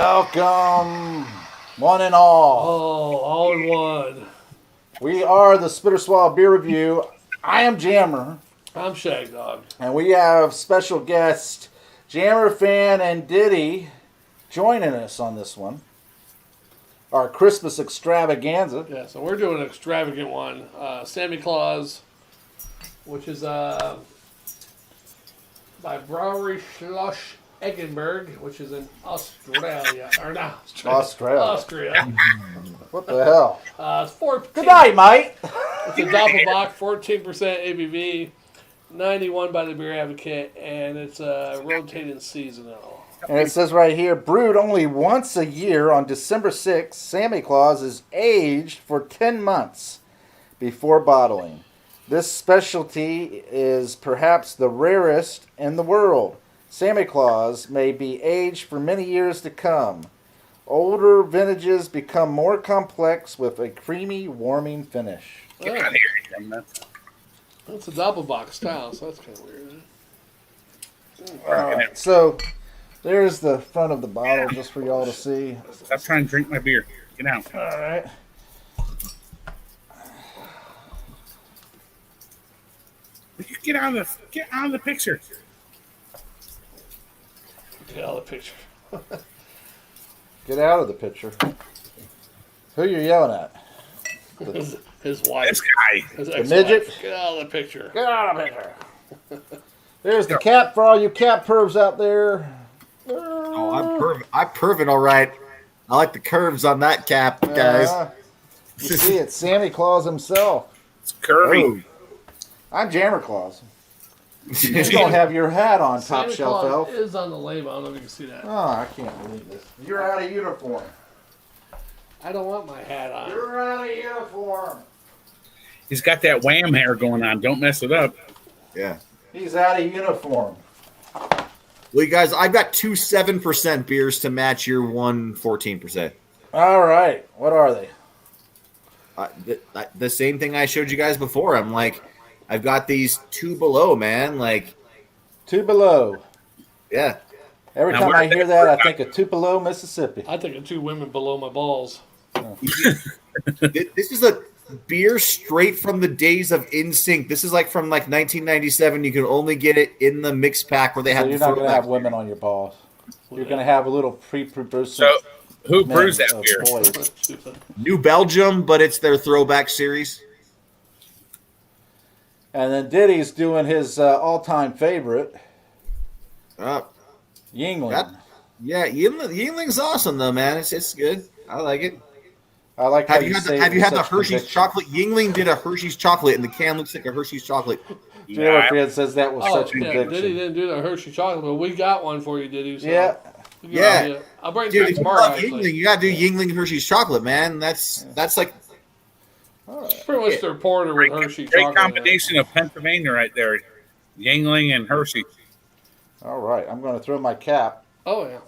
Welcome, one and all. Oh, all in one. We are the Spitter Swallow Beer Review. I am Jammer. I'm Shagdog. And we have special guest, Jammer fan and Diddy, joining us on this one. Our Christmas extravaganza. Yeah, so we're doing an extravagant one. Samichlaus, which is by Brewery Schloss Eggenberg, which is in Australia. Or not Australia. Austria. What the hell? It's 14. Good night, mate. It's a Doppelbock, 14% ABV, 91 by the Beer Advocate, and it's rotating seasonal. And it says right here, brewed only once a year on December 6th, Samichlaus is aged for 10 months before bottling. This specialty is perhaps the rarest in the world. Samichlaus may be aged for many years to come. Older vintages become more complex with a creamy, warming finish. Get out of here. It's a Doppelbock style, so that's kind of weird. Alright, so there's the front of the bottle just for y'all to see. Stop trying to drink my beer. Get out. Alright. Get out of the picture. Get out of the picture. Get out of the picture. Who you yelling at? His wife. This guy. His The ex-wife. midget? Get out of the picture. Get out of the picture. There's the cap for all you cap pervs out there. Oh, I'm perving all right. I like the curves on that cap, guys. You see, it's Santa Claus himself. It's curvy. Oh. I'm Jammer Claus. You don't have your hat on, top Santa shelf Claus elf. is on the label. I don't know if you can see that. Oh, I can't believe this. You're out of uniform. I don't want my hat on. You're out of uniform. He's got that wham hair going on. Don't mess it up. Yeah. He's out of uniform. Well, you guys, I've got two 7% beers to match your one 14%. All right. What are they? The same thing I showed you guys before. I'm like, I've got these two below, man. Like, Two Below. yeah. Every Now, time where I are they hear that, I from? think of Tupelo, Mississippi. I think of two women below my balls. This is a beer straight from the days of NSYNC. This is like from like 1997. You can only get it in the mix pack where they So have you're the not going to have throwback. women on your balls. You're going to have a little pre-pubescent. So, who men brews that of beer? boys. New Belgium, but it's their throwback series. And then Diddy's doing his all-time favorite, Uh, Yingling. That- yeah, Yingling's awesome though, man. It's good. I like it. I like how Have you say it had with the such Hershey's conviction. chocolate? Yingling did a Hershey's chocolate, and the can looks like a Hershey's chocolate. Taylor Fred says that with Oh, such yeah, conviction. Diddy didn't do the Hershey chocolate, but we got one for you, Diddy. So Yeah. Yeah. I'll bring it Dude, back if you tomorrow, love actually. Yingling, you gotta do Yingling and Hershey's chocolate, man. That's like It's pretty much their porter with Hershey Great chocolate. in it. combination of Pennsylvania right there. Yingling and Hershey. All right, I'm going to throw my cap. Oh, yeah.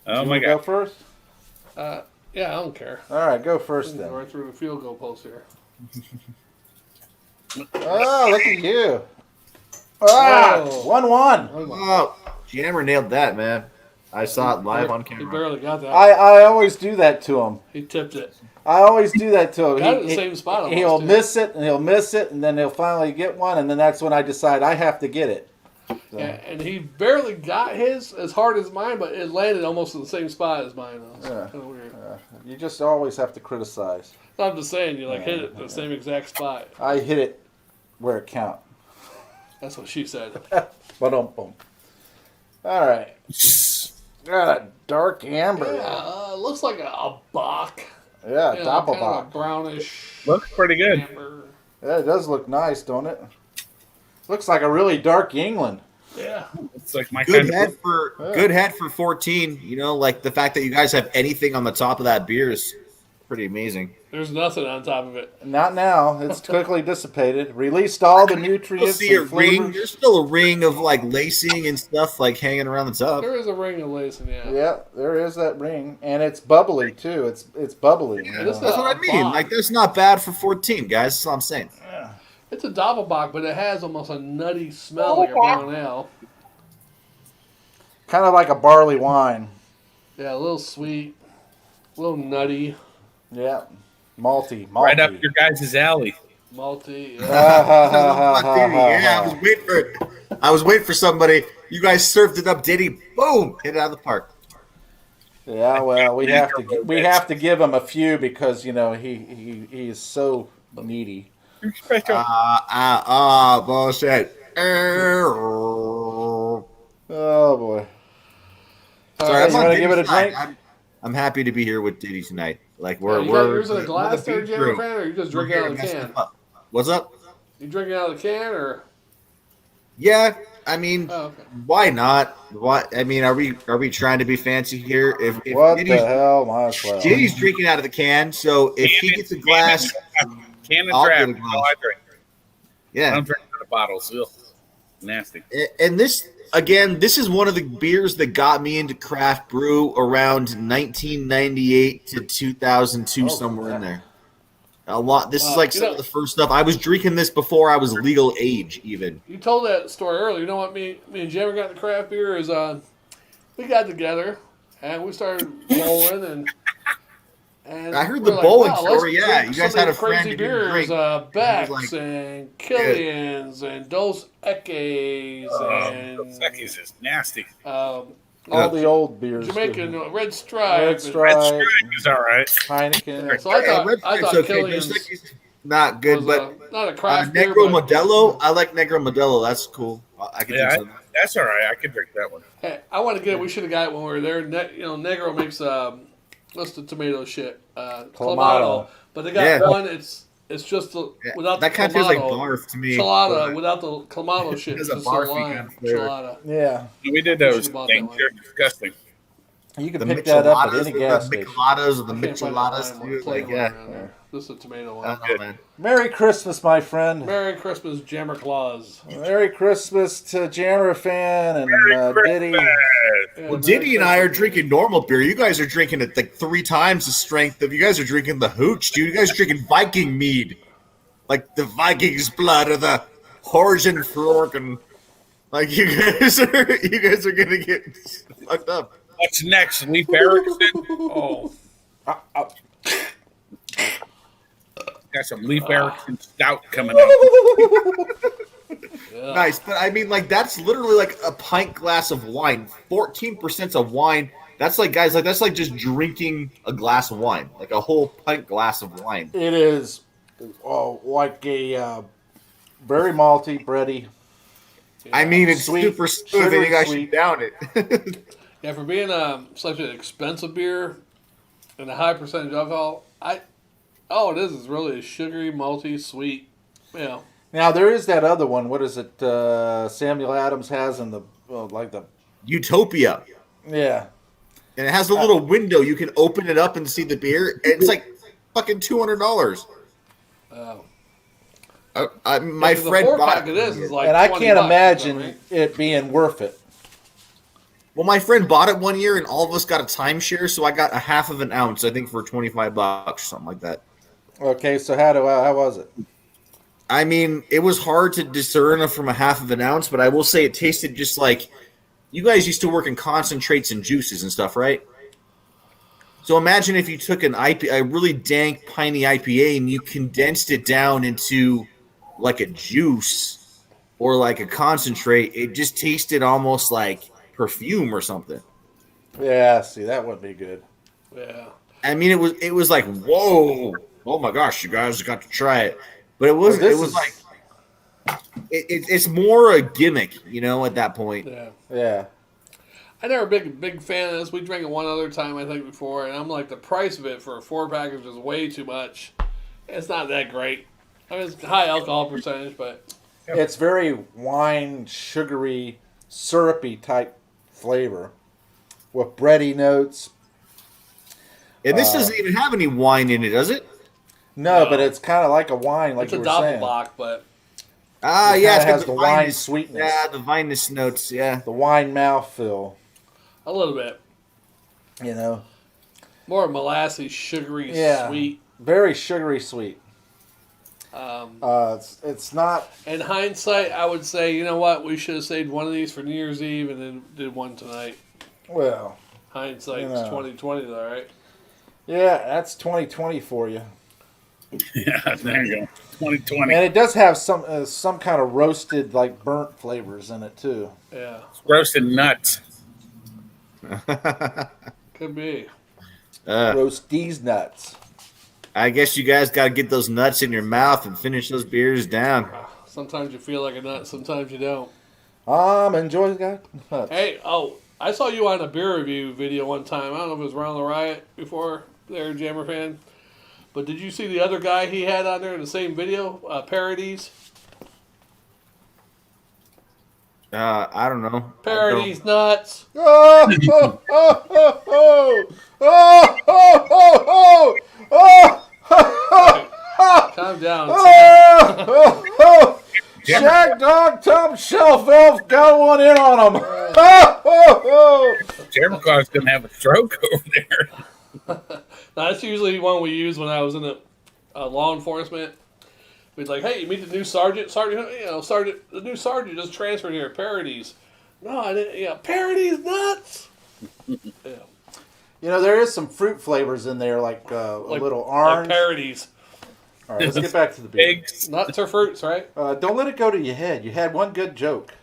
Oh You my wanna Go God. first. Yeah, I don't care. All right, go first then. Right through the field goal post here. Oh, look at you! Ah, Whoa. 1-1. oh, Jammer nailed that, man. I saw it live on He camera. barely got that. I always do that to him. He tipped it. I always do that to him. Got it in the same spot almost, He'll too. miss it, and he'll miss it, and then he'll finally get one, and then that's when I decide I have to get it. So, Yeah, and he barely got his as hard as mine, but it landed almost in the same spot as mine. Though. It's Yeah. kind of weird. you just always have to criticize. I'm just saying, you like hit it in the same exact spot. I hit it where it counts. That's what she said. Ba-dum-bum. All right. Got a dark amber. Yeah, looks like a Bach. Yeah, Yeah, Doppelbock. kind of a brownish Looks pretty good. amber. Yeah, it does look nice, don't it? Looks like a really dark Yingling. Yeah. It's like my Good kind head of. for Yeah. good head for 14. You know, like the fact that you guys have anything on the top of that beer is pretty amazing. There's nothing on top of it. Not now. It's quickly dissipated. Released all the You'll nutrients see a and ring. flavors. There's still a ring of like lacing and stuff like hanging around the top. There is a ring of lacing, yeah. Yeah, there is that ring, and it's bubbly too. It's bubbly. you It is know. That's what I mean. Bock. Like that's not bad for 14, guys. That's all I'm saying. It's a Doppelbock, but it has almost a nutty smell like a brown ale. Kind of like a barley wine. Yeah, a little sweet, a little nutty, Yeah, malty. Right up your guys' alley. malty. Yeah. Yeah, I was waiting for somebody. You guys served it up, Diddy. Boom, hit it out of the park. Yeah, well, we have to give him a few because he is so needy. Bullshit. Oh boy. Sorry, You want to give it a drink? I'm happy to be here with Diddy tonight. Like You we're got yours in a glass there, Jimmy Fan, or you just drinking out of the can? What's up? You drinking out of the can, or? Yeah, I mean, Oh, okay. why not? What I mean, are we trying to be fancy here? If What the Diddy's, hell, might as well. Diddy's drinking out of the can, so if he gets a glass, Can and I'll draft. get a glass. Oh, I drink. I yeah. don't drink out of bottles. Ugh. Nasty. And this again, this is one of the beers that got me into craft brew around 1998 to 2002, somewhere in there. A lot. This is like some of the first stuff. I was drinking this before I was legal age, even. You told that story earlier. You know what me and Jimmy got the craft beer is we got together and we started bowling and I heard we're the like, bowling wow, let's story. Yeah, drink you guys some had of a the friend crazy who didn't beers, drink. Becks like, and Killians and Dos Equis and Seckies is nasty. All the old beers. Jamaican Red Stripe. Red Stripe, It's all right. Heineken. So I thought, Red I Stripe's thought okay. Killians Dos Equis, not good, was but not a craft beer. Negro but- Modelo. I like Negro Modelo. That's cool. I can Yeah, drink some. that's all right. I can drink that one. Hey, I want to get it. We should have got it when we were there. Negro makes what's the tomato shit? Clamato. But they got Yeah. one. It's just without That the kind of tastes like Clamato. barf to me. Chelada without the Clamato shit. It's It's a just a barfy lime kind of flavor. Chelada. Yeah, We did We those should've bought that things. one. They're disgusting. you can The pick that up at micheladas, any gas the station. micheladas, or the I can't find micheladas, that dude. plain Like, one yeah. around there. This is a tomato I one. don't know, man. Merry Christmas, my friend. Merry Christmas, Jammer Claus. Merry Christmas to Jammer Fan and Diddy. Yeah, Well, Merry Diddy and I are Christmas. drinking normal beer. You guys are drinking it like 3 times the strength of. You guys are drinking the hooch, dude. You guys are drinking Viking mead, like the Vikings' blood or the Horgen Florken. Like you guys are gonna get fucked up. What's next? Leif Erikson? Oh, Got some Leif Erikson stout coming up. yeah. Nice, but I mean, like that's literally like a pint glass of wine. 14% of wine. That's like, guys, like that's like just drinking a glass of wine, like a whole pint glass of wine. It is like a very malty, bready. I mean, it's Sweet, super smooth, and you sugary guys sweet. should down it. Yeah, for being such an expensive beer and a high percentage alcohol, all it is really a sugary, malty, sweet. Yeah. Now there is that other one. What is it? Samuel Adams has in the Utopia, yeah. and it has a little window you can open it up and see the beer. It's like fucking $200. My friend the bought pack of this is like And I 20 can't bucks, imagine right? it being worth it. Well, my friend bought it one year, and all of us got a timeshare, so I got a half of an ounce, I think, for $25 or something like that. Okay, so how was it? I mean, it was hard to discern from a half of an ounce, but I will say it tasted just like you guys used to work in concentrates and juices and stuff, right? So imagine if you took a really dank, piney IPA and you condensed it down into like a juice or like a concentrate. It just tasted almost like perfume or something. Yeah, see, that wouldn't be good. Yeah. I mean, it was like, whoa, oh my gosh, you guys got to try it. But it was like it's more a gimmick, at that point. Yeah. Yeah. I never big fan of this. We drank it one other time, I think, before, and I'm like, the price of it for a 4-pack is just way too much. It's not that great. I mean, it's high alcohol percentage, but It's very wine, sugary, syrupy type flavor with bready notes. And this doesn't even have any wine in it, does it? No, No. but it's kind of like a wine, like It's you a were saying. Doppelbock, but Ah, It yeah, kinda it's got has the wine vinous- sweetness. Yeah, the vinous notes. Yeah. The wine mouthfeel, a little bit you know. more molassy, sugary, Yeah. sweet. Very sugary sweet. It's not. In hindsight, I would say, you know what? We should have saved one of these for New Year's Eve and then did one tonight. Well, Hindsight, You it's know. 2020, though, right? yeah, that's 2020 for you. Yeah, there you go. 2020. And it does have some kind of roasted, like burnt flavors in it too. Yeah, Roasted nuts. could be. Roast these nuts. I guess you guys got to get those nuts in your mouth and finish those beers down. Sometimes you feel like a nut, sometimes you don't. Enjoy that. Nuts. Hey, I saw you on a beer review video one time. I don't know if it was Round the Riot before there, Jammer fan. But did you see the other guy he had on there in the same video? Parodies? I don't know. Parodies, nuts. Oh, oh, oh, oh, oh, oh, oh, oh, oh, Calm down. oh, oh, oh. Shagdog, Tom Shelf Elf got one in on him. Oh, oh, oh. Jericho's going to have a stroke over there. That's usually one we use when I was in the law enforcement. We'd like, hey, you meet the new sergeant. Sergeant, the new sergeant just transferred here. Parodies. No, I didn't. Yeah, parodies, nuts. Yeah, You know, there is some fruit flavors in there, like a little orange. like parodies. All right, let's get back to the beer. Pigs. Nuts or fruits, right? Don't let it go to your head. You had one good joke.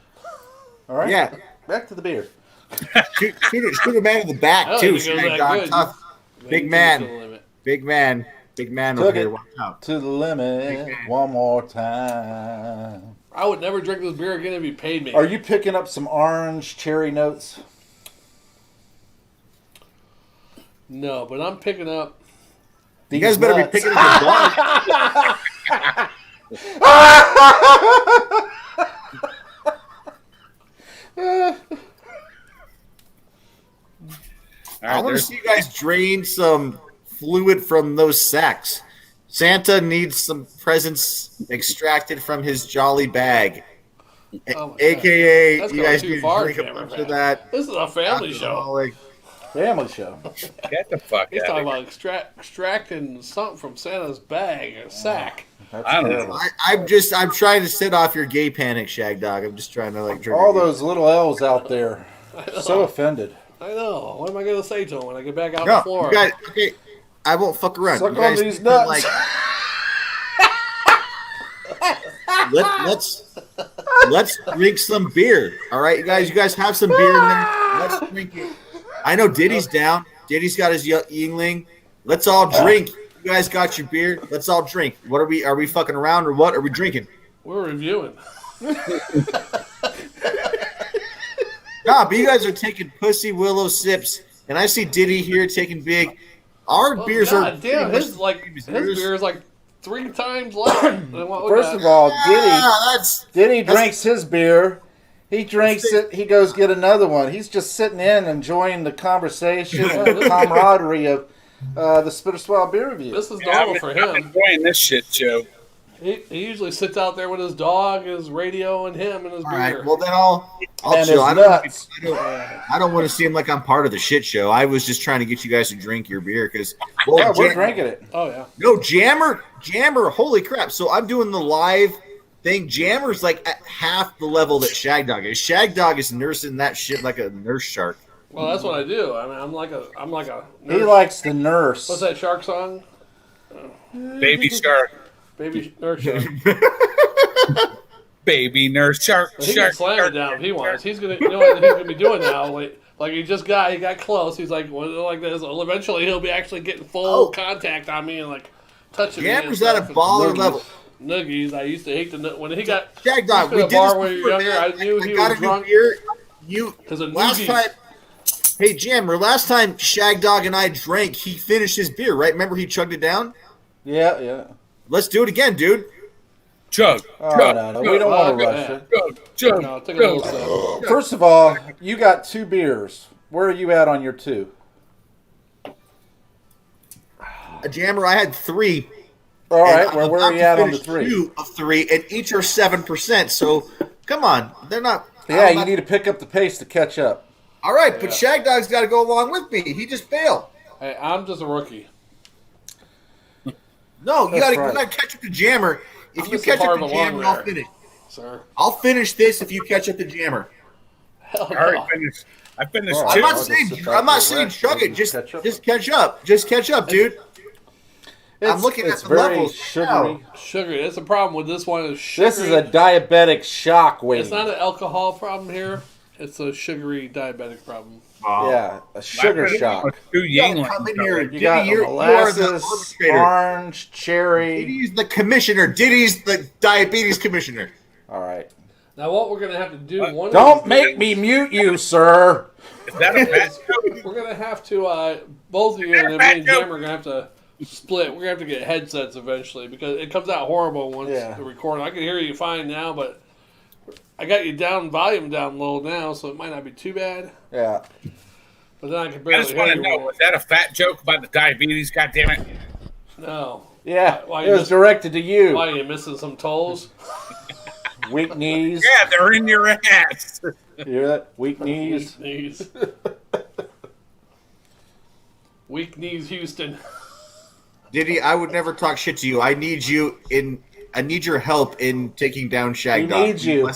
All right? Yeah. Back to the beer. Shoot a man in the I back, don't too. think it goes that Shagdog. good. Tough. Maybe Big take it man. to the limit. Big man Took over here. it Watch out. to the limit one more time. I would never drink this beer again if you paid me. Are you picking up some orange cherry notes? No, but I'm picking up. You guys better be picking up your dog. All I right, want to there's see you guys drain some fluid from those sacks. Santa needs some presents extracted from his jolly bag. Oh my God. AKA, That's you going guys too need to far, drink a Jammer, bunch man. of that. This is a family show. alcoholic. Family show. get the fuck He's out talking of here. about extracting something from Santa's bag or sack. That's I don't know. terrible. I'm trying to set off your gay panic, Shagdog. I'm just trying to drink. All those little L's out there. So offended. I know. What am I going to say to him when I get back out on No, the floor? you guys, okay. I won't fuck around. Suck You guys on these need to, nuts. let's drink some beer. All right, you guys have some beer in there. Let's drink it. I know Diddy's down. Diddy's got his Yingling. Let's all drink. You guys got your beer. Let's all drink. What are we? Are we fucking around or what? Are we drinking? We're reviewing. Nah, but you guys are taking pussy willow sips, and I see Diddy here taking big. Our beers are. God damn, his beer is like 3 times less than what we First got. of all, Yeah, Diddy drinks his beer. He drinks it. He goes get another one. He's just sitting in, enjoying the conversation and the camaraderie of the Spitter Swell beer review. This is Yeah, normal I've for been him. enjoying this shit show. He usually sits out there with his dog, his radio, and him and his all beer. right. Well, then I'll And chill. his nuts. I don't want to seem like I'm part of the shit show. I was just trying to get you guys to drink your beer because. Yeah, we're drinking it. Oh yeah. No, Jammer, holy crap. So I'm doing the live thing. Jammer's like at half the level that Shagdog is. Shagdog is nursing that shit like a nurse shark. Well, that's what I do. I mean, I'm like a. He Nurse. likes the nurse. What's that shark song? Baby shark. Baby nurse shark. Baby nurse shark. He can Shark. slam it down if he wants. He's gonna. You know what he's gonna be doing now? Like he got close. He's like like this. Well, eventually he'll be actually getting full contact on me and like touching me. Jammer's at a baller level. Noogies. I used to hate the when he got Shagdog, we a did bar this when you before, were younger. man. I knew he got was a new drunk. beer. You Because of last noogies. time. Hey Jammer, last time Shagdog and I drank, he finished his beer, right? Remember he chugged it down? Yeah. Let's do it again, dude. Chug. Oh, chug. no. We don't want to Fuck rush yeah. it. Chug. Chug. No, take a little chug. sip. First of all, you got 2 beers. Where are you at on your 2? Jammer, I had 3. All And right, I'm where about are you to at on the finish 3? 2 of 3, and each are 7%. So come on, they're not. Yeah, I'm you not- need to pick up the pace to catch up. All right, but Yeah. Shagdog's got to go along with me. He just failed. Hey, I'm just a rookie. No, you That's got to right. catch up to Jammer. If I'm you just catch part up of to a long Jammer, I'll there. finish. Sir. I'll finish this if you catch up to Jammer. Hell I no. already finished. I finished Oh, I'm two. not I'll just saying sit back I'm not and saying rest. chug Maybe it. Just catch up. catch up. Just catch up, dude. I'm looking at It's the very levels sugary. now. Sugar. That's the problem with this one. Is sugary. This is a diabetic shock wave. It's not an alcohol problem here. It's a sugary diabetic problem. Yeah, a sugar I finished shock. with two You gotta Yingling. come in here. You Diddy, got you are the molasses, arbitrator. orange, cherry. Diddy's the commissioner. Diddy's the diabetes commissioner. All right. Now, what we're gonna have to do? One of Don't these make days- me mute you, sir. Is that a fat joke? We're gonna have to both of you and then me and Jim are gonna have to split. We're gonna have to get headsets eventually because it comes out horrible once the recording. I can hear you fine now, but I got you down volume down low now, so it might not be too bad. Yeah. But then I can I barely just hear want to you. know, was that a fat joke about the diabetes? God damn it! No. Yeah. Why It you was miss- directed to you. Why are you missing some toes? Weak knees. Yeah, they're in your ass. You hear that? Weak knees. Weak knees. Weak knees, Houston. Diddy, I would never talk shit to you. I need you in. I need your help in taking down Shagdog. He needs you.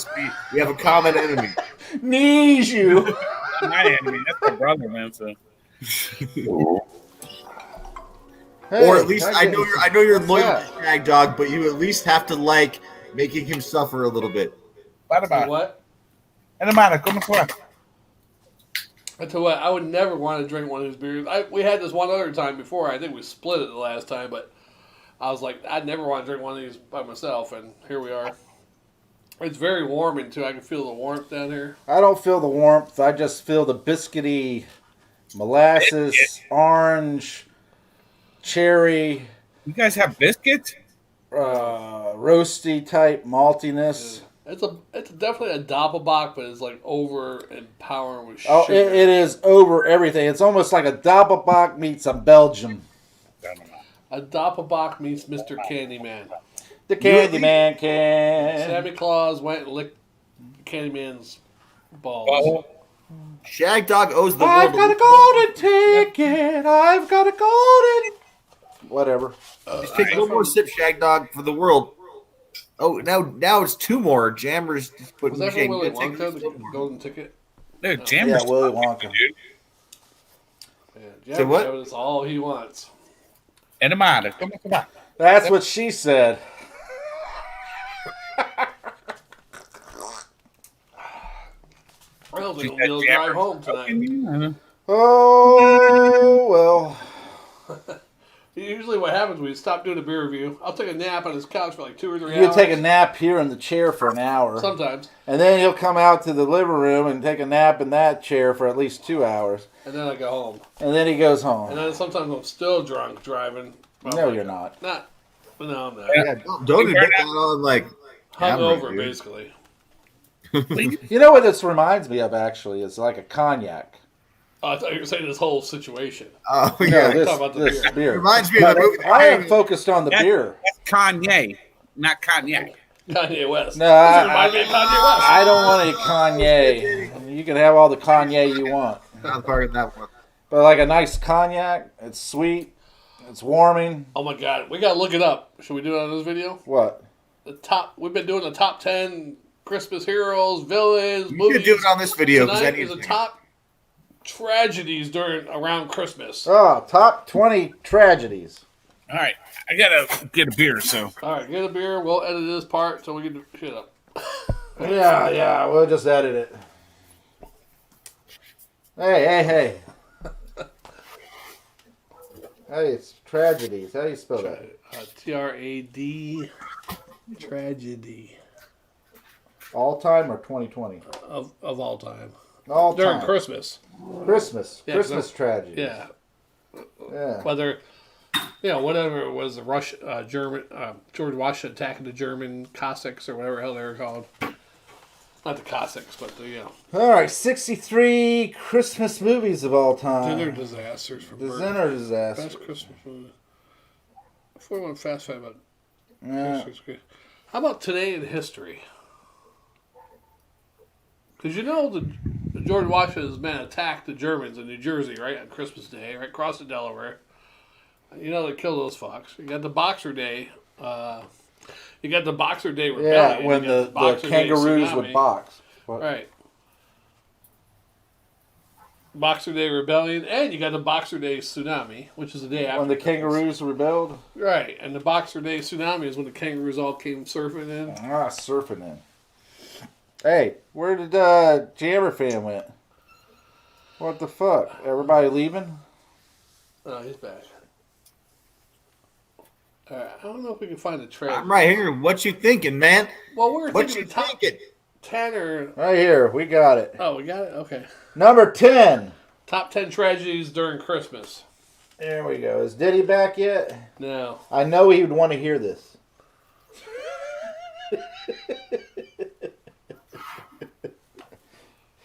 We have a common enemy. Knees you. Not my enemy. That's my brother, man. So Or at least Hey, I know you're what's loyal that? to Shagdog, but you at least have to like making him suffer a little bit. What? Come on. I tell you what, I would never want to drink one of these beers. We had this one other time before. I think we split it the last time, but I was like, I'd never want to drink one of these by myself, and here we are. It's very warming, too. I can feel the warmth down here. I don't feel the warmth. I just feel the biscuity, molasses, orange, cherry, You guys have biscuits? roasty type maltiness. It's definitely a Doppelbock, but it's like over empowering with sugar. Oh, it is over everything. It's almost like a Doppelbock meets a Belgium. A Doppelbock meets Mr. Candyman. The Candyman can. Samichlaus went and licked Candyman's balls. Oh, Shagdog owes the I've world. got a golden ticket. I've got a golden. Whatever. Just take one more sip, Shagdog, for the world. Oh, now it's two more. Jammers just put Was that from Willy Take Wonka, one the more. golden ticket? dude, Jammer's Yeah, Willy Wonka. dude. Yeah, So what? Jam is all he wants. Come on. That's what she said. I don't think She's we'll got drive Jammer. home tonight. Oh, well. Usually what happens when we stop doing a beer review, I'll take a nap on his couch for like 2 or 3 You hours. take a nap here in the chair for an hour. Sometimes. And then he'll come out to the living room and take a nap in that chair for at least 2 hours. And then I go home. And then he goes And home. then sometimes I'm still drunk driving. No, you're not. Not. No, I'm not. Yeah, don't even put that on like camera, Hungover, dude. basically. You know what this reminds me of, actually? It's like a cognac. Oh, I thought you were saying this whole situation. Oh No, yeah, this, talk about the this beer. beer. reminds me of that movie. I am focused on the beer. That's Kanye, not cognac. Kanye West. No, This reminds me of Kanye West. I don't want any Kanye. You can have all the Kanye you want. Not part of that one. But like a nice cognac, it's sweet, it's warming. Oh my god, we gotta look it up. Should we do it on this video? What? We've been doing the top 10 Christmas heroes, villains, You movies. should do it on this video because I Tonight need is the to. top tragedies around Christmas. Oh, top 20 tragedies. All right, I gotta get a beer. So All right, get a beer. We'll edit this part so we can shit up. Yeah, we'll just edit it. Hey. Hey, it's tragedies. How do you spell that? TRAD tragedy All time or 2020? of all time All during time. Christmas. Christmas. Yeah, Christmas tragedy. Yeah, Yeah. whether whatever it was, the German George Washington attacking the German Cossacks or whatever the hell they were called. Not the Cossacks, but the All right, 63 Christmas movies of all dinner time. disasters from The birth. dinner disaster. Best Christmas movie. Before we went fast five about Yeah. how about today in history? Because you know the George Washington's men attacked the Germans in New Jersey, right, on Christmas Day, right across the Delaware. You know they killed those fucks. You got the Boxer Day. You got the Boxer Day Rebellion. Yeah, when You got the Boxer Day kangaroos Tsunami. would box. What? Right. Boxer Day Rebellion, and you got the Boxer Day Tsunami, which is the day after. When the kangaroos rebelled? Right, and the Boxer Day Tsunami is when the kangaroos all came surfing in. Ah, surfing in. Hey, where did Jammer fan went? What the fuck? Everybody leaving? Oh, he's back. Alright, I don't know if we can find the trailer. I'm right here. What you thinking, man? Well, we were What thinking you the top thinking? 10 or... Right here, we got it. Oh, we got it? Okay. Number 10. Top 10 tragedies during Christmas. There we go. Is Diddy back yet? No. I know he would want to hear this.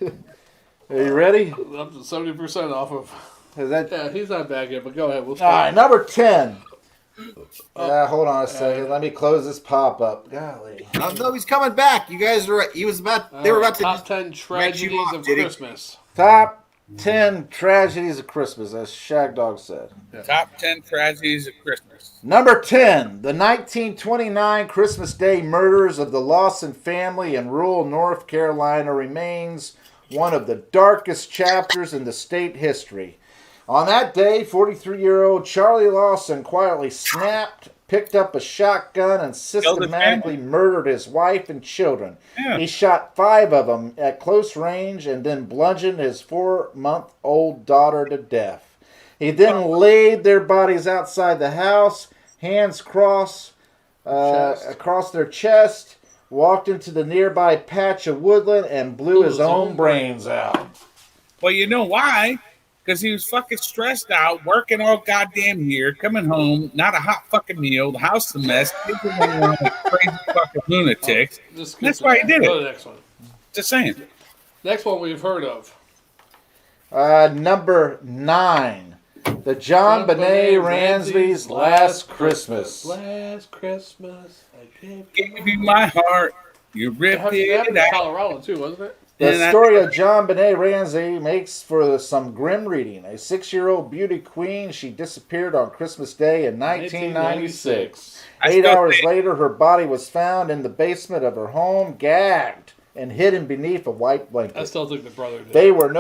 Are you ready? Up to 70% off of... Is that... Yeah, he's not back yet, but go ahead. We'll All right, number 10. Oh. Hold on a second. Let me close this pop up. Golly. Oh, no, he's coming back. You guys are. He was about. They were about to. Top 10 wrench tragedies you off, of Diddy. Christmas. Top 10 tragedies of Christmas, as Shagdog said. Top 10 tragedies of Christmas. Number 10, the 1929 Christmas Day murders of the Lawson family in rural North Carolina remains one of the darkest chapters in the state history. On that day, 43-year-old Charlie Lawson quietly picked up a shotgun and systematically murdered his wife and children. Yeah. He shot 5 of them at close range and then bludgeoned his 4-month-old daughter to death. He then laid their bodies outside the house, hands across their chest, walked into the nearby patch of woodland, and blew his own brains out. Well, you know why? Because he was fucking stressed out, working all goddamn year, coming home, not a hot fucking meal, the house a mess, kids are running around like crazy fucking lunatics. That's why he did Go to it. the next one. Just saying. Next one we've heard of. Number 9. The John Benet Ransby's Last Christmas. Last Christmas, I Gave you my heart, you ripped It happened it in out. Colorado too, wasn't it? The story of John Benet Ramsey makes for some grim reading. A 6-year-old beauty queen, she disappeared on Christmas Day in 1996. 8 hours later, her body was found in the basement of her home, gagged and hidden beneath a white blanket. I still think the brother did. There were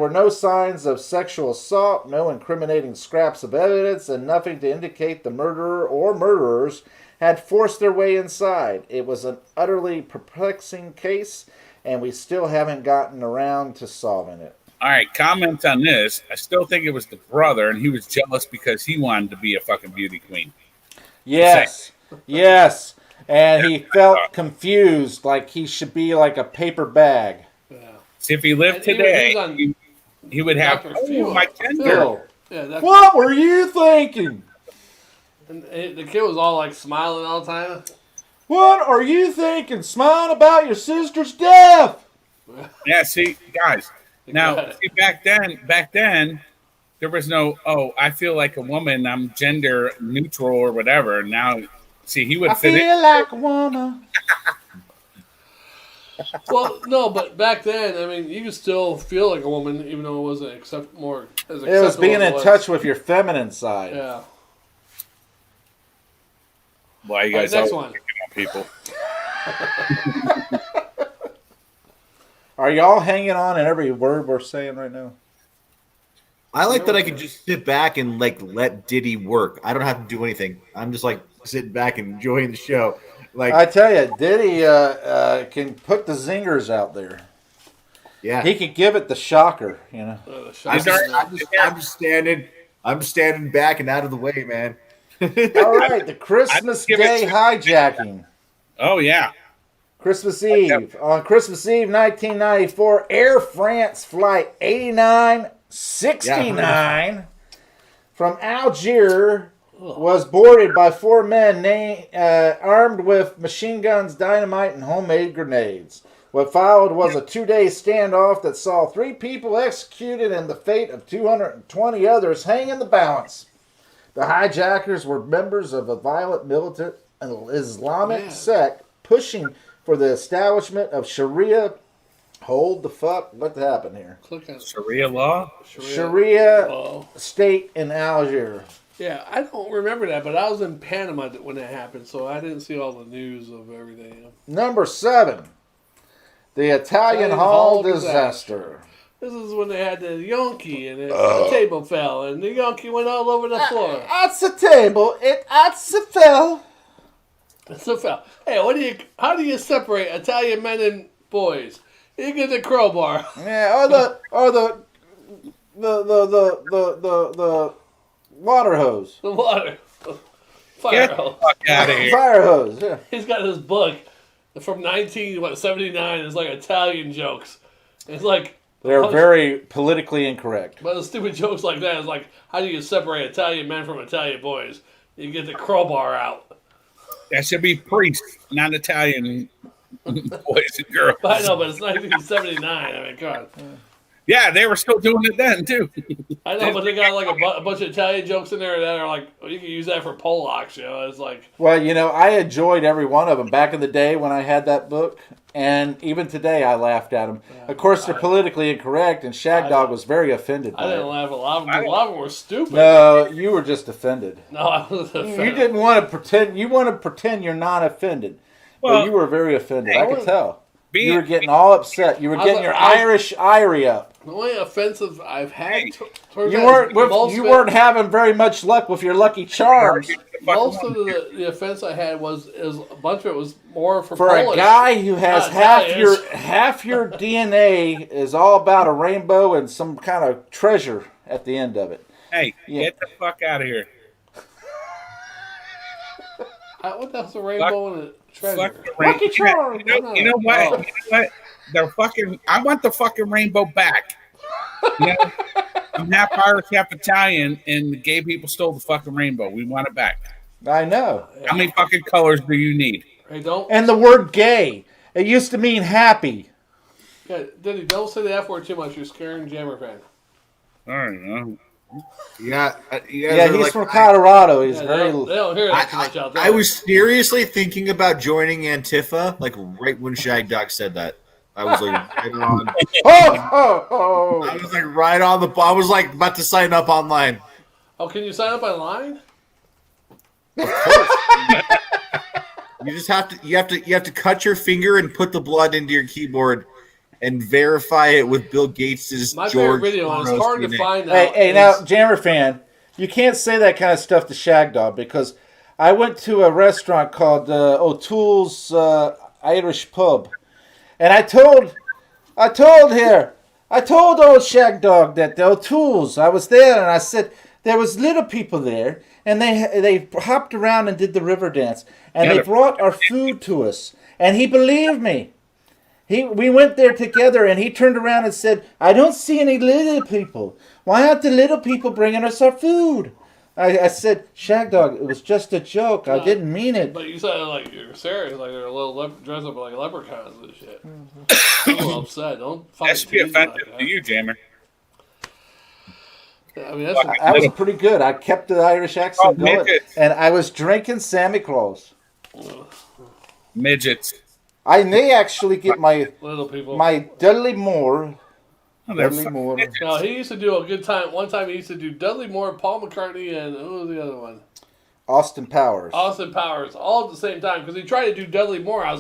no signs of sexual assault, no incriminating scraps of evidence, and nothing to indicate the murderer or murderers had forced their way inside. It was an utterly perplexing case, and we still haven't gotten around to solving it. All right, comment on this. I still think it was the brother, and he was jealous because he wanted to be a fucking beauty queen. Yes, yes. And he felt confused, like he should be like a paper bag. Yeah. See, if he lived And he today, was on he would have, Dr. Phil. my gender. Phil, Yeah, that's what were you thinking? And the kid was all like smiling all the time. What are you thinking? Smiling about your sister's death? Yeah, see, guys. Now, see, back then, there was no, I feel like a woman, I'm gender neutral or whatever. Now, see, he would I fit feel in. like a woman. Well, no, but back then, I mean, you could still feel like a woman, even though it wasn't more. As It was being acceptable as in it touch with your feminine side. Yeah. Why you All guys right, next all one. picking on people? Are y'all hanging on in every word we're saying right now? I like that I can just sit back and like let Diddy work. I don't have to do anything. I'm just like sitting back and enjoying the show. Like I tell you, Diddy can put the zingers out there. yeah, He could give it the shocker, you know. The I'm shot- just standing back and out of the way, man. All right, the Christmas give it Day to- hijacking. Oh, yeah. Christmas Eve. On Christmas Eve, 1994, Air France Flight 8969 from Algiers was boarded by 4 men armed with machine guns, dynamite, and homemade grenades. What followed was a 2-day standoff that saw 3 people executed and the fate of 220 others hang in the balance. The hijackers were members of a violent militant Islamic sect pushing for the establishment of Sharia. Hold the fuck. What happened here? Click on Sharia law? Sharia state in Algiers. Yeah, I don't remember that, but I was in Panama when that happened, so I didn't see all the news of everything. Number 7. The Italian Hall disaster. This is when they had the yonki and the table fell, and the yonki went all over the floor. At the table, it fell. So fell. Hey, how do you separate Italian men and boys? You get the crowbar. Yeah, or the water hose. The water. Fire Get the hose. fuck out of here. Fire hose, yeah. He's got this book from 1979. It's like Italian jokes. It's like They're very politically incorrect. but the stupid jokes like that is like, how do you separate Italian men from Italian boys? You get the crowbar out. That should be priests, not Italian boys and girls. I know, but it's 1979. I mean, God. Yeah, they were still doing it then, too. I know, but they got like a bunch of Italian jokes in there that are like, you can use that for Polacks, you know? It's like, Well, I enjoyed every one of them back in the day when I had that book, and even today I laughed at them. Of course, they're politically incorrect, and Shagdog was very offended I by didn't it. laugh. A lot of them were stupid. No, you were just offended. No, I was offended. You didn't want to pretend. You want to pretend you're not offended. Well, Well, you were very offended. I could tell. Be- You were getting all upset. You were getting your Irish irie up. The only offensive I've had towards You that is weren't having very much luck with your Lucky Charms. most of the offense I had is a bunch of it was more for A Polish. guy who has Not half your DNA is all about a rainbow and some kind of treasure at the end of it. Hey, get the fuck out of here. What the hell's a rainbow and a treasure? Fuck the Lucky rainbow. Charms. You know what? Oh. You know what? I want the fucking rainbow back. You know? I'm half Irish, half Italian, and the gay people stole the fucking rainbow. We want it back. I know. How many fucking colors do you need? Hey, don't. And the word gay. It used to mean happy. Yeah, Diddy, don't say the F word too much. You're scaring Jammer fan. I don't know. Yeah, Yeah, he's from Colorado. He's Yeah, very. they don't hear that too much out there. I was seriously thinking about joining Antifa, like right when Shagdog said that. I was like, right on. I was like, right on the. I was like about to sign up online. Oh, can you sign up online? You just have to. You have to cut your finger and put the blood into your keyboard, and verify it with Bill Gates's My George favorite video, and it's Soros hard to DNA. find out. Hey, now, Jammer fan, you can't say that kind of stuff to Shagdog because I went to a restaurant called O'Toole's Irish Pub, and I told old Shagdog that the O'Toole's, I was there, and I said there was little people there, and they hopped around and did the river dance, and they brought our food to us, and he believed me. We went there together, and he turned around and said, I don't see any little people. Why aren't the little people bringing us our food? I said, Shagdog, it was just a joke. I didn't mean it. But you said it like you're serious, like they're a little dressed up like leprechauns and shit. I'm a little upset. Don't fight. That should be offensive to you, Jammer. I mean, that's I was pretty good. I kept the Irish accent going, midgets. and I was drinking Samichlaus. Midgets. I may actually get my little people. Dudley Moore. Oh, they're Dudley fucking Moore. midgets. No, he used to do a good time. One time he used to do Dudley Moore, Paul McCartney, and who was the other one? Austin Powers. Austin Powers, all at the same time. Because he tried to do Dudley Moore. I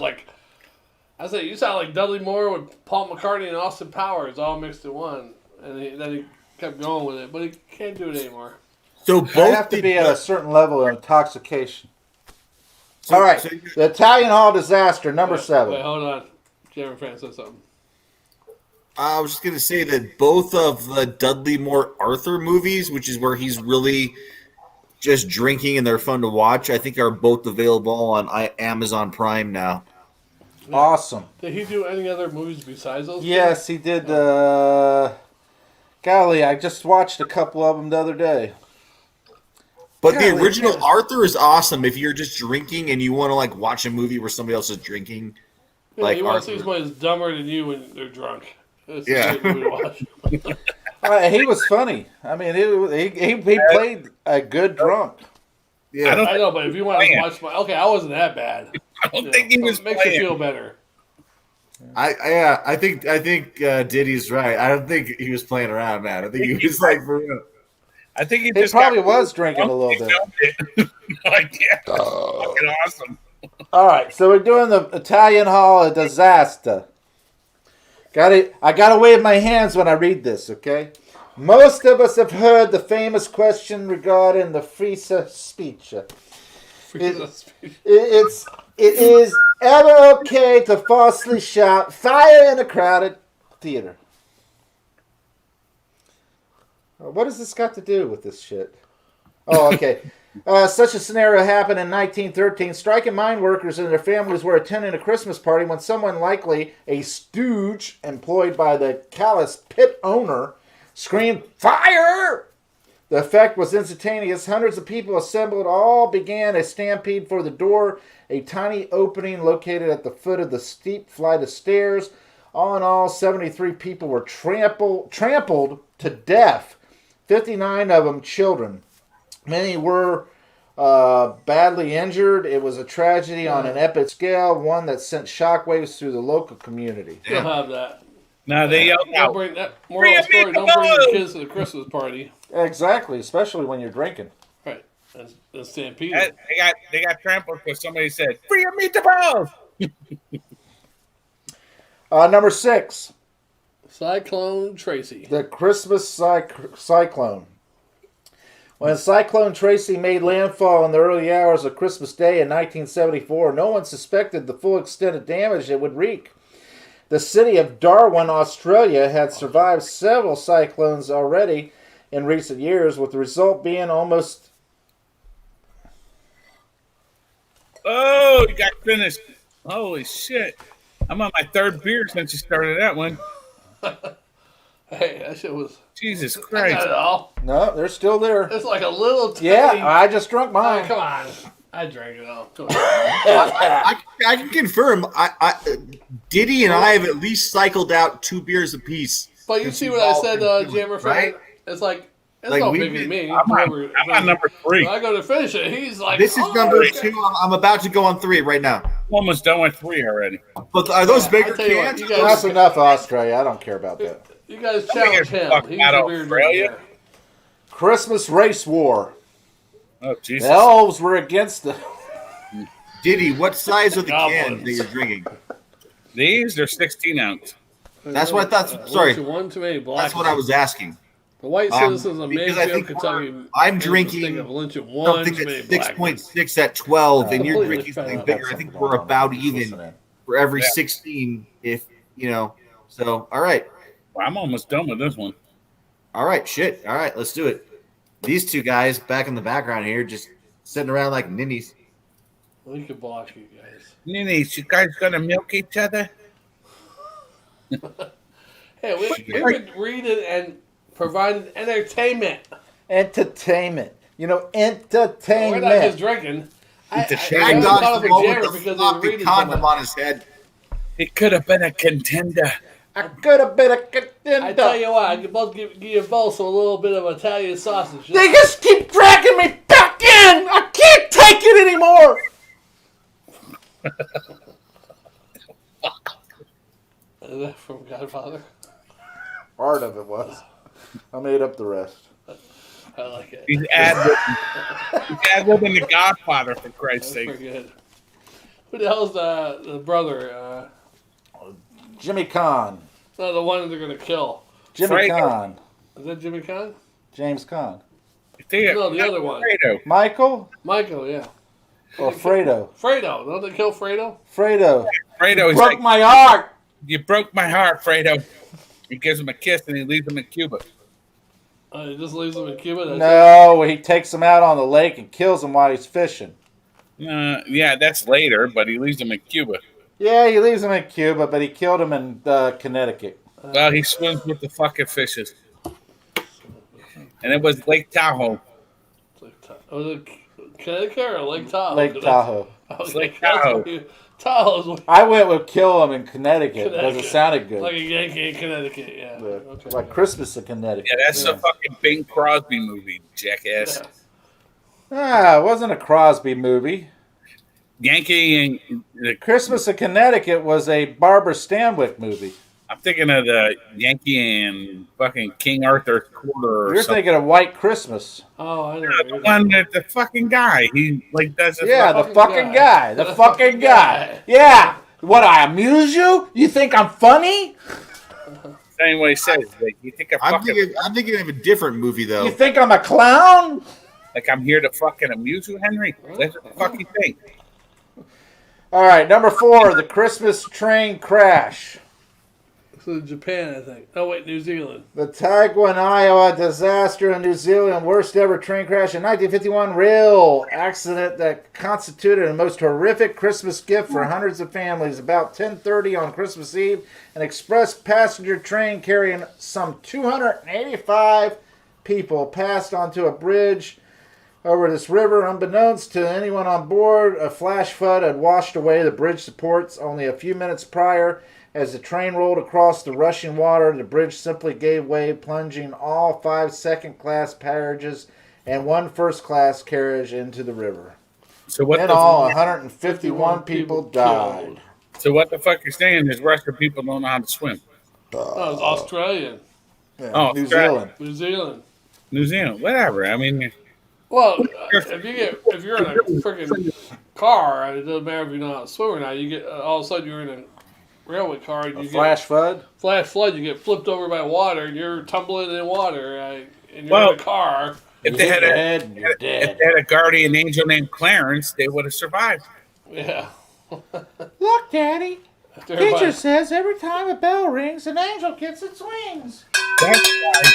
said, you sound like Dudley Moore with Paul McCartney and Austin Powers all mixed in one. And then he kept going with it, but he can't do it anymore. So You both have to be at a certain level of intoxication. So- All right, so- the Italian Hall disaster, number 7. Wait, hold on. Jeremy Fan said something. I was just gonna say that both of the Dudley Moore Arthur movies, which is where he's really just drinking and they're fun to watch, I think are both available on Amazon Prime now. Awesome. Did he do any other movies besides those? Yes, he did. Golly, I just watched a couple of them the other day. But the Golly, original yes. Arthur is awesome if you're just drinking and you want to like watch a movie where somebody else is drinking. Yeah, Like you want to see Arthur. somebody that's dumber than you when they're drunk. It's Yeah. a great movie to watch. He was funny. I mean, he played a good drunk. Yeah. I know, but if you want to watch my... Okay, I wasn't that bad. I don't think he was It makes playing. you feel better. I think Diddy's right. I don't think he was playing around, man. I think he was like for real. I think he He just probably got was drinking a little bit. like, yeah, fucking awesome. All right, so we're doing the Italian Hall of Disaster. I gotta wave my hands when I read this, okay? Most of us have heard the famous question regarding the free speech. It is ever okay to falsely shout fire in a crowded theater. What does this got to do with this shit? Oh, okay. Such a scenario happened in 1913. Striking mine workers and their families were attending a Christmas party when someone, likely a stooge employed by the callous pit owner, screamed, "Fire!" The effect was instantaneous. Hundreds of people assembled. All began a stampede for the door, a tiny opening located at the foot of the steep flight of stairs. All in all, 73 people were trampled to death, 59 of them children. Many were badly injured. It was a tragedy on an epic scale, one that sent shockwaves through the local community. You'll have that. No, they yelled Don't out. bring that moral of the story. Don't bring your kids to the Christmas party. Exactly, especially when you're drinking. Right. That's stampede. They got trampled because somebody said, "Free your meatballs." Number 6, Cyclone Tracy. the Christmas cyclone. When Cyclone Tracy made landfall in the early hours of Christmas Day in 1974, no one suspected the full extent of damage it would wreak. The city of Darwin, Australia, had survived several cyclones already in recent years, with the result being almost... Oh, you got finished. Holy shit. I'm on my third beer since you started that one. Hey, that shit was... Jesus I got Christ. it all. No, they're still there. It's like a little tiny... Yeah, I just drunk Oh, mine. come on. I drank it all. Come on. I can confirm. Diddy and I have at least cycled out 2 beers apiece. But you see what I said, Jammer? right? It's like... It's Like, no we bigger than did- me. I'm on number 3. When I go to finish it, he's like... This is "Oh, number okay." 2. I'm about to go on 3 right now. Almost done with 3 already. But are those Yeah, bigger I tell you what, cans? you guys- That's enough, Australia. I don't care about that. You guys challenge him. Fuck He's out the of weird Australia. guy. Christmas race war. Oh, Jesus. The elves were against the... Diddy, what size are the cans Goblins. that you're drinking? These are 16 ounce. That's what I thought. Sorry, One too many black. that's what I was asking. The white citizens of because I Mansfield, think Kentucky. I'm made the drinking mistake of lynching one Something too many that's black men. 6.6 at 12, and you're Completely drinking fed something up. bigger. I think we're about even for every 16. If you know, so all right, Well, I'm almost done with this one. all right, shit, all right, let's do it. These 2 guys back in the background here, just sitting around like ninnies. We could block you guys. Ninnies, you guys gonna milk each other? Hey, we've been reading and providing entertainment. Entertainment. You know, We're not just entertainment. drinking. Shagdog's caught up the with one Jared with the because they floppy read it so condom much. on his head. It could have been a contender. I could have been a contender. I tell you what, I could both give you both a little bit of Italian sausage. They just keep dragging me back in. I can't take it anymore. Is that from Godfather? Part of it was. I made up the rest. I like it. He's ad-libbing the Godfather, for Christ's That's sake. pretty good. Who the hell's the brother? Jimmy Kahn. No, the one they're gonna kill. Jimmy Frank. Kahn. Is that Jimmy Kahn? James Kahn. No, the other one. Fredo. Michael Michael, yeah. or Fredo? Fredo. Don't they kill Fredo? Fredo. Fredo is Broke like, my heart. you broke my heart, Fredo. He gives him a kiss and he leaves him in Cuba. He just leaves him in Cuba. That's No, he takes him out on the lake and kills him while he's fishing. Yeah, that's later, but he leaves him in Cuba. Yeah, he leaves him in Cuba, but he killed him in Connecticut. Well, he swims with the fucking fishes. And it was Lake Tahoe. Was it Connecticut or Lake Tahoe? Lake Tahoe. I was Lake like, that's Tahoe. what you Tell us what. I went with Kill 'Em in Connecticut because it sounded good. Like a Yankee in Connecticut, yeah. Okay. Like Christmas in Connecticut. Yeah, that's a fucking Bing Crosby movie, jackass. Ah, it wasn't a Crosby movie. Yankee and Christmas in Connecticut was a Barbara Stanwyck movie. I'm thinking of the Yankee and fucking King Arthur's Quarter. Or You're something. thinking of White Christmas. Oh, I know. The one that the fucking guy he like does. His The fucking guy. The fucking guy. Yeah. What, I amuse you? You think I'm funny? Same way he says. Like, you think I'm thinking of a different movie though. You think I'm a clown? like I'm here to fucking amuse you, Henry? That's what the fuck you think. All right, number 4, the Christmas train crash. So Japan, I think. Oh, wait, New Zealand. The Taguan, Iowa disaster in New Zealand, worst ever train crash in 1951 rail accident that constituted the most horrific Christmas gift for hundreds of families. About 10:30 on Christmas Eve, an express passenger train carrying some 285 people passed onto a bridge over this river. Unbeknownst to anyone on board, a flash flood had washed away the bridge supports only a few minutes prior. As the train rolled across the rushing water, the bridge simply gave way, plunging all 5 second-class carriages and 1 first-class carriage into the river. So what? In all, 151 people died. So what the fuck you're saying is Russian people don't know how to swim. No, it's Australian. Yeah, Oh, New Australia. Zealand. New Zealand. New Zealand, whatever. I mean, Well, if you're in a freaking car, and it doesn't matter if you're not a swimmer or not. You get all of a sudden you're in a railway car. And you Flash flood? Flash flood. You get flipped over by water, and you're tumbling in water, and you're in a car. if they had a guardian angel named Clarence, they would have survived. Yeah. Look, Daddy. Everybody- Teacher says every time a bell rings, an angel gets its wings. That's right.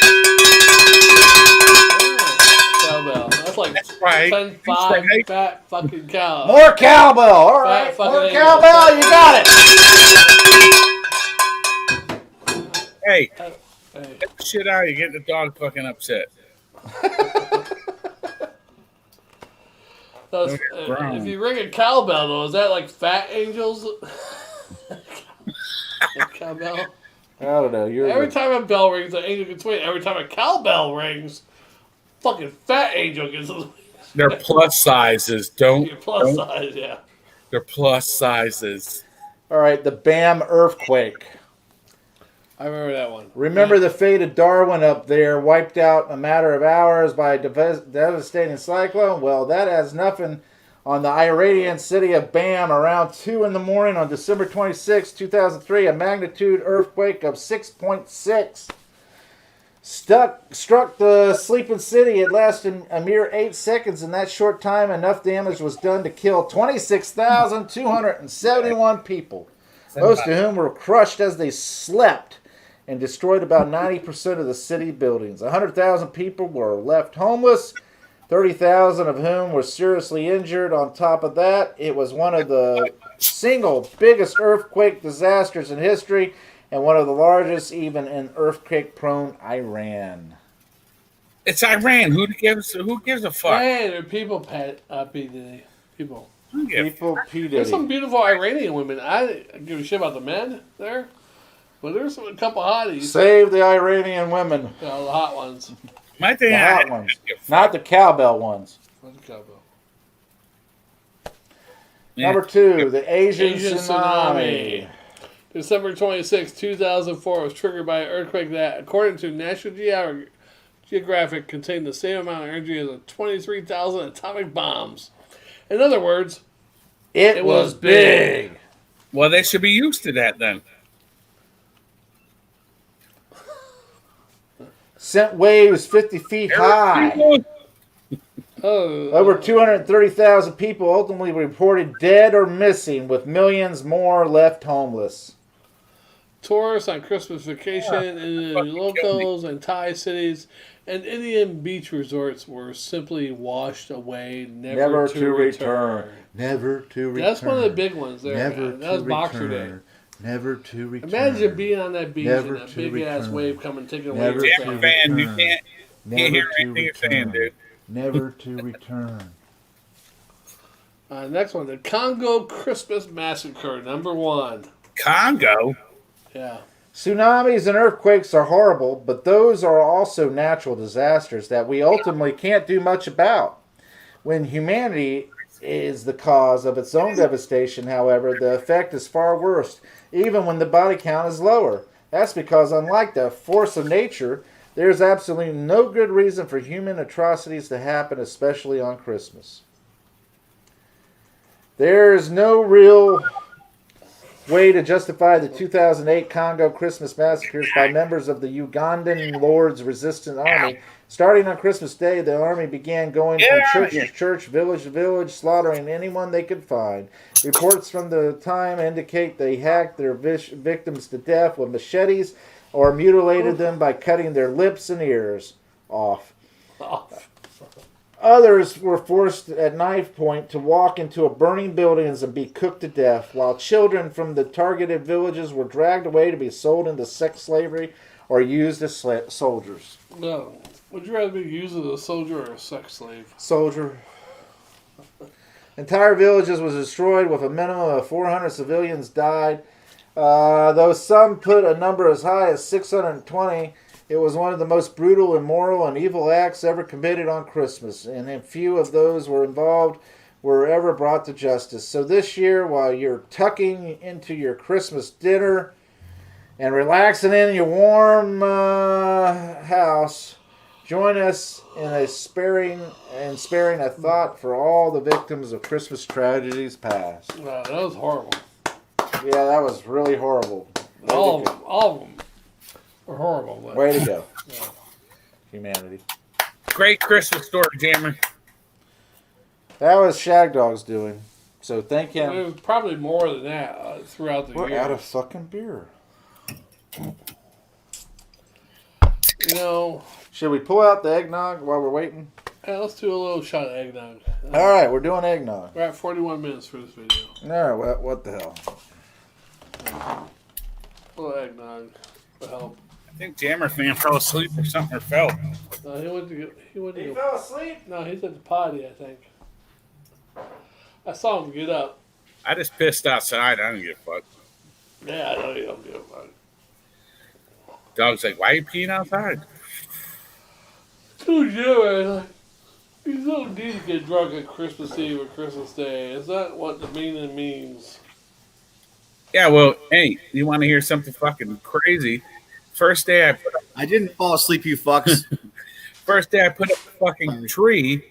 Cowbell. That's like That's right. 10-5 That's right. fat fucking cow. More cowbell. All right. fucking More angel. cowbell. You got it. Hey, Hey. get the shit out. You get the dog fucking upset. If you ring a cowbell, though, is that like fat angels? Cowbell? I don't know. Every time a bell rings, an angel gets wings. Every time a cowbell rings, fucking fat angel gets his wings. They're plus sizes. Your plus size, yeah. They're plus sizes. All right. The Bam earthquake. I remember that one. Remember the fate of Darwin up there, wiped out in a matter of hours by a devastating cyclone? Well, that has nothing on the Iranian city of Bam around 2 in the morning on December 26, 2003. A magnitude earthquake of 6.6 struck the sleeping city. It lasted a mere 8 seconds. In that short time, enough damage was done to kill 26,271 people, most of whom were crushed as they slept, and destroyed about 90% of the city buildings. 100,000 people were left homeless, 30,000 of whom were seriously injured. On top of that, it was one of the single biggest earthquake disasters in history, and one of the largest even in earthquake-prone Iran. It's Iran. Who gives a fuck? Man, they're people, P. Diddy. People. People, P. There's some Diddy. beautiful Iranian women. I don't give a shit about the men there. But there's a couple hotties. Save the Iranian women. You know, the hot ones. My thing, The hot ones. Not the cowbell ones. Not the cowbell. Number 2, the Asian tsunami. December 26, 2004 was triggered by an earthquake that, according to National Geographic, contained the same amount of energy as 23,000 atomic bombs. In other words, It was big. Well, they should be used to that then. Sent waves 50 feet high. Over 230,000 people ultimately reported dead or missing, with millions more left homeless. Tourists on Christmas vacation in the locals and Thai cities and Indian beach resorts were simply washed away, never to return. Never to return. That's one of the big ones there. Never Man. That was to Boxer Day. return. Never to return. Imagine being on that beach Never and that to big ass return. wave coming taking away Never your to family. Fan, you return. can't Never hear to anything you're saying, return. dude. Never to return. Next one, the Congo Christmas Massacre, number 1. Congo? Yeah. Tsunamis and earthquakes are horrible, but those are also natural disasters that we ultimately can't do much about. When humanity is the cause of its own devastation, however, the effect is far worse, even when the body count is lower. That's because, unlike the force of nature, there is absolutely no good reason for human atrocities to happen, especially on Christmas. There is no real way to justify the 2008 Congo Christmas massacres by members of the Ugandan Lord's Resistance Army. Starting on Christmas Day, the army began going from church to church, village to village, slaughtering anyone they could find. Reports from the time indicate they hacked their victims to death with machetes or mutilated them by cutting their lips and ears off. Others were forced at knife point to walk into a burning buildings and be cooked to death, while children from the targeted villages were dragged away to be sold into sex slavery or used as soldiers. No. Would you rather be used as a soldier or a sex slave? Soldier. Entire villages was destroyed with a minimum of 400 civilians died. Though some put a number as high as 620, it was one of the most brutal, immoral, and evil acts ever committed on Christmas, and few of those were involved were ever brought to justice. So this year, while you're tucking into your Christmas dinner and relaxing in your warm house, join us in sparing a thought for all the victims of Christmas tragedies past. Wow, that was horrible. Yeah, that was really horrible. All of them were horrible. But... Way to go. Yeah. Humanity. Great Christmas story, Jammer. That was Shagdog's doing. So thank him. It was probably more than that throughout the year. We're out of fucking beer. You know... Should we pull out the eggnog while we're waiting? Yeah, let's do a little shot of eggnog. All right, we're doing eggnog. We're at 41 minutes for this video. All right, what the hell? A little eggnog will help. I think Jammer fan fell asleep or something or fell. No, he went to go. He fell asleep? No, he's at the potty, I think. I saw him get up. I just pissed outside. I don't give a fuck. Yeah, I know you don't give a fuck. Dog's like, why are you peeing outside? Dude, yeah, you don't need to get drunk at Christmas Eve or Christmas Day. Is that what the meaning means? Yeah, well, hey, you want to hear something fucking crazy? First day I didn't fall asleep, you fucks. First day I put up the fucking tree.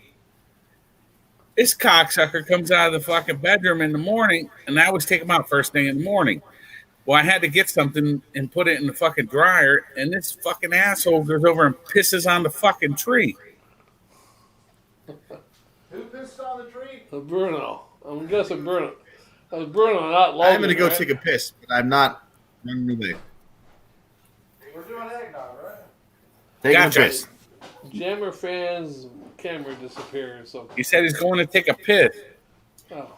This cocksucker comes out of the fucking bedroom in the morning, and I always take him out first thing in the morning. Well, I had to get something and put it in the fucking dryer, and this fucking asshole goes over and pisses on the fucking tree. Who pissed on the tree? Bruno. I'm guessing Bruno. That was Bruno, not Logan. I'm going to go right? take a piss, but I'm not running away. We're doing eggnog, right? Taking Gotcha. a piss. Jammer fans' camera disappeared. So. He said he's going to take a piss. Oh.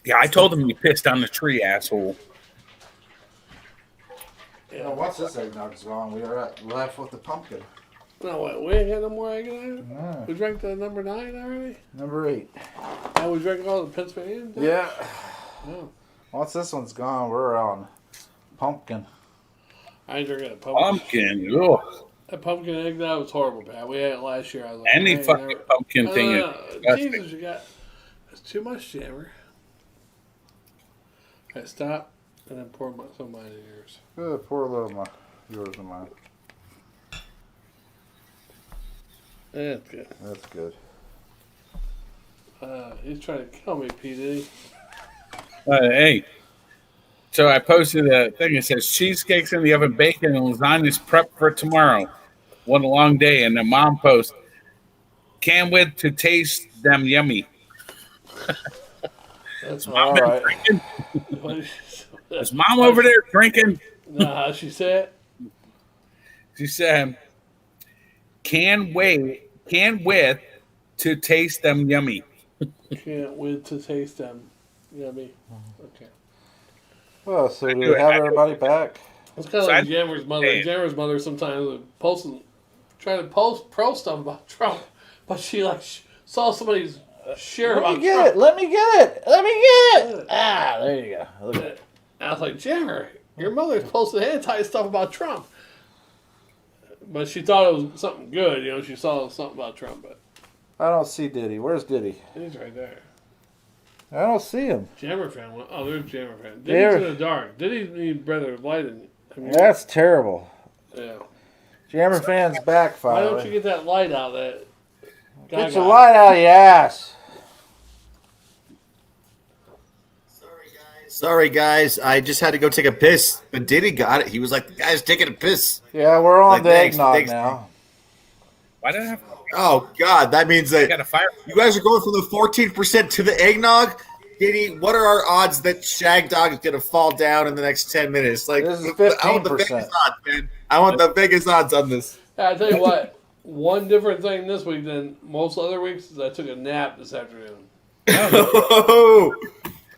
Yeah, I told him he pissed on the tree, asshole. Yeah, once this eggnog's gone, we are left with the pumpkin. No, wait, we ain't got no more eggnog? No. We drank the number 9 already? Number 8. Oh, we drank all the Pennsylvania? Yeah. Oh. Once this one's gone, we're on pumpkin. I ain't drinking a pumpkin. Pumpkin, ugh. That pumpkin eggnog was horrible, man. We had it last year. I was like, Any man, fucking pumpkin thing is disgusting. Jesus, you got... That's too much, Jammer. I stop and then pour some of mine in yours. Good, pour a little of yours and mine. That's good. That's good. He's trying to kill me, P. Diddy. Hey, so I posted a thing that says cheesecakes in the oven, bacon, and lasagna's prepped for tomorrow. What a long day. And the mom post, can't wait to taste them yummy. That's All right. Drinking? Is mom over there drinking? Nah, she said. She said, can't wait to taste them yummy. Can't wait to taste them. Yummy. Okay. Well, so do we have everybody back? It's kind of like Jammer's mother. Jammer's try to post stuff about Trump, but she saw somebody's share Let about me get Trump. it. Let me get it. Let me get it. Ah, there you go. Look at it. I was like, Jammer, your mother's posted anti-stuff about Trump. But she thought it was something good. You know, she saw something about Trump, but I don't see Diddy. Where's Diddy? he's right there. I don't see him. Jammer fan. Oh, there's Jammer fan. There. Diddy's in the dark. Diddy need better lighting. I mean, That's terrible. yeah. Jammer fans back Why finally. don't you get that light out of that? Get your light out of your ass. Sorry, guys. I just had to go take a piss. But Diddy got it. He was like, the guy's taking a piss. Yeah, we're on Like, the thanks, eggnog thanks. now. Why did I have Oh, God. That means I that got a fire? you guys are going from the 14% to the eggnog? Diddy, what are our odds that Shagdog is going to fall down in the next 10 minutes? Like, This is I want the 15%. Vegas odds, man. I want the Vegas odds on this. I tell you what. One different thing this week than most other weeks is I took a nap this afternoon. Oh.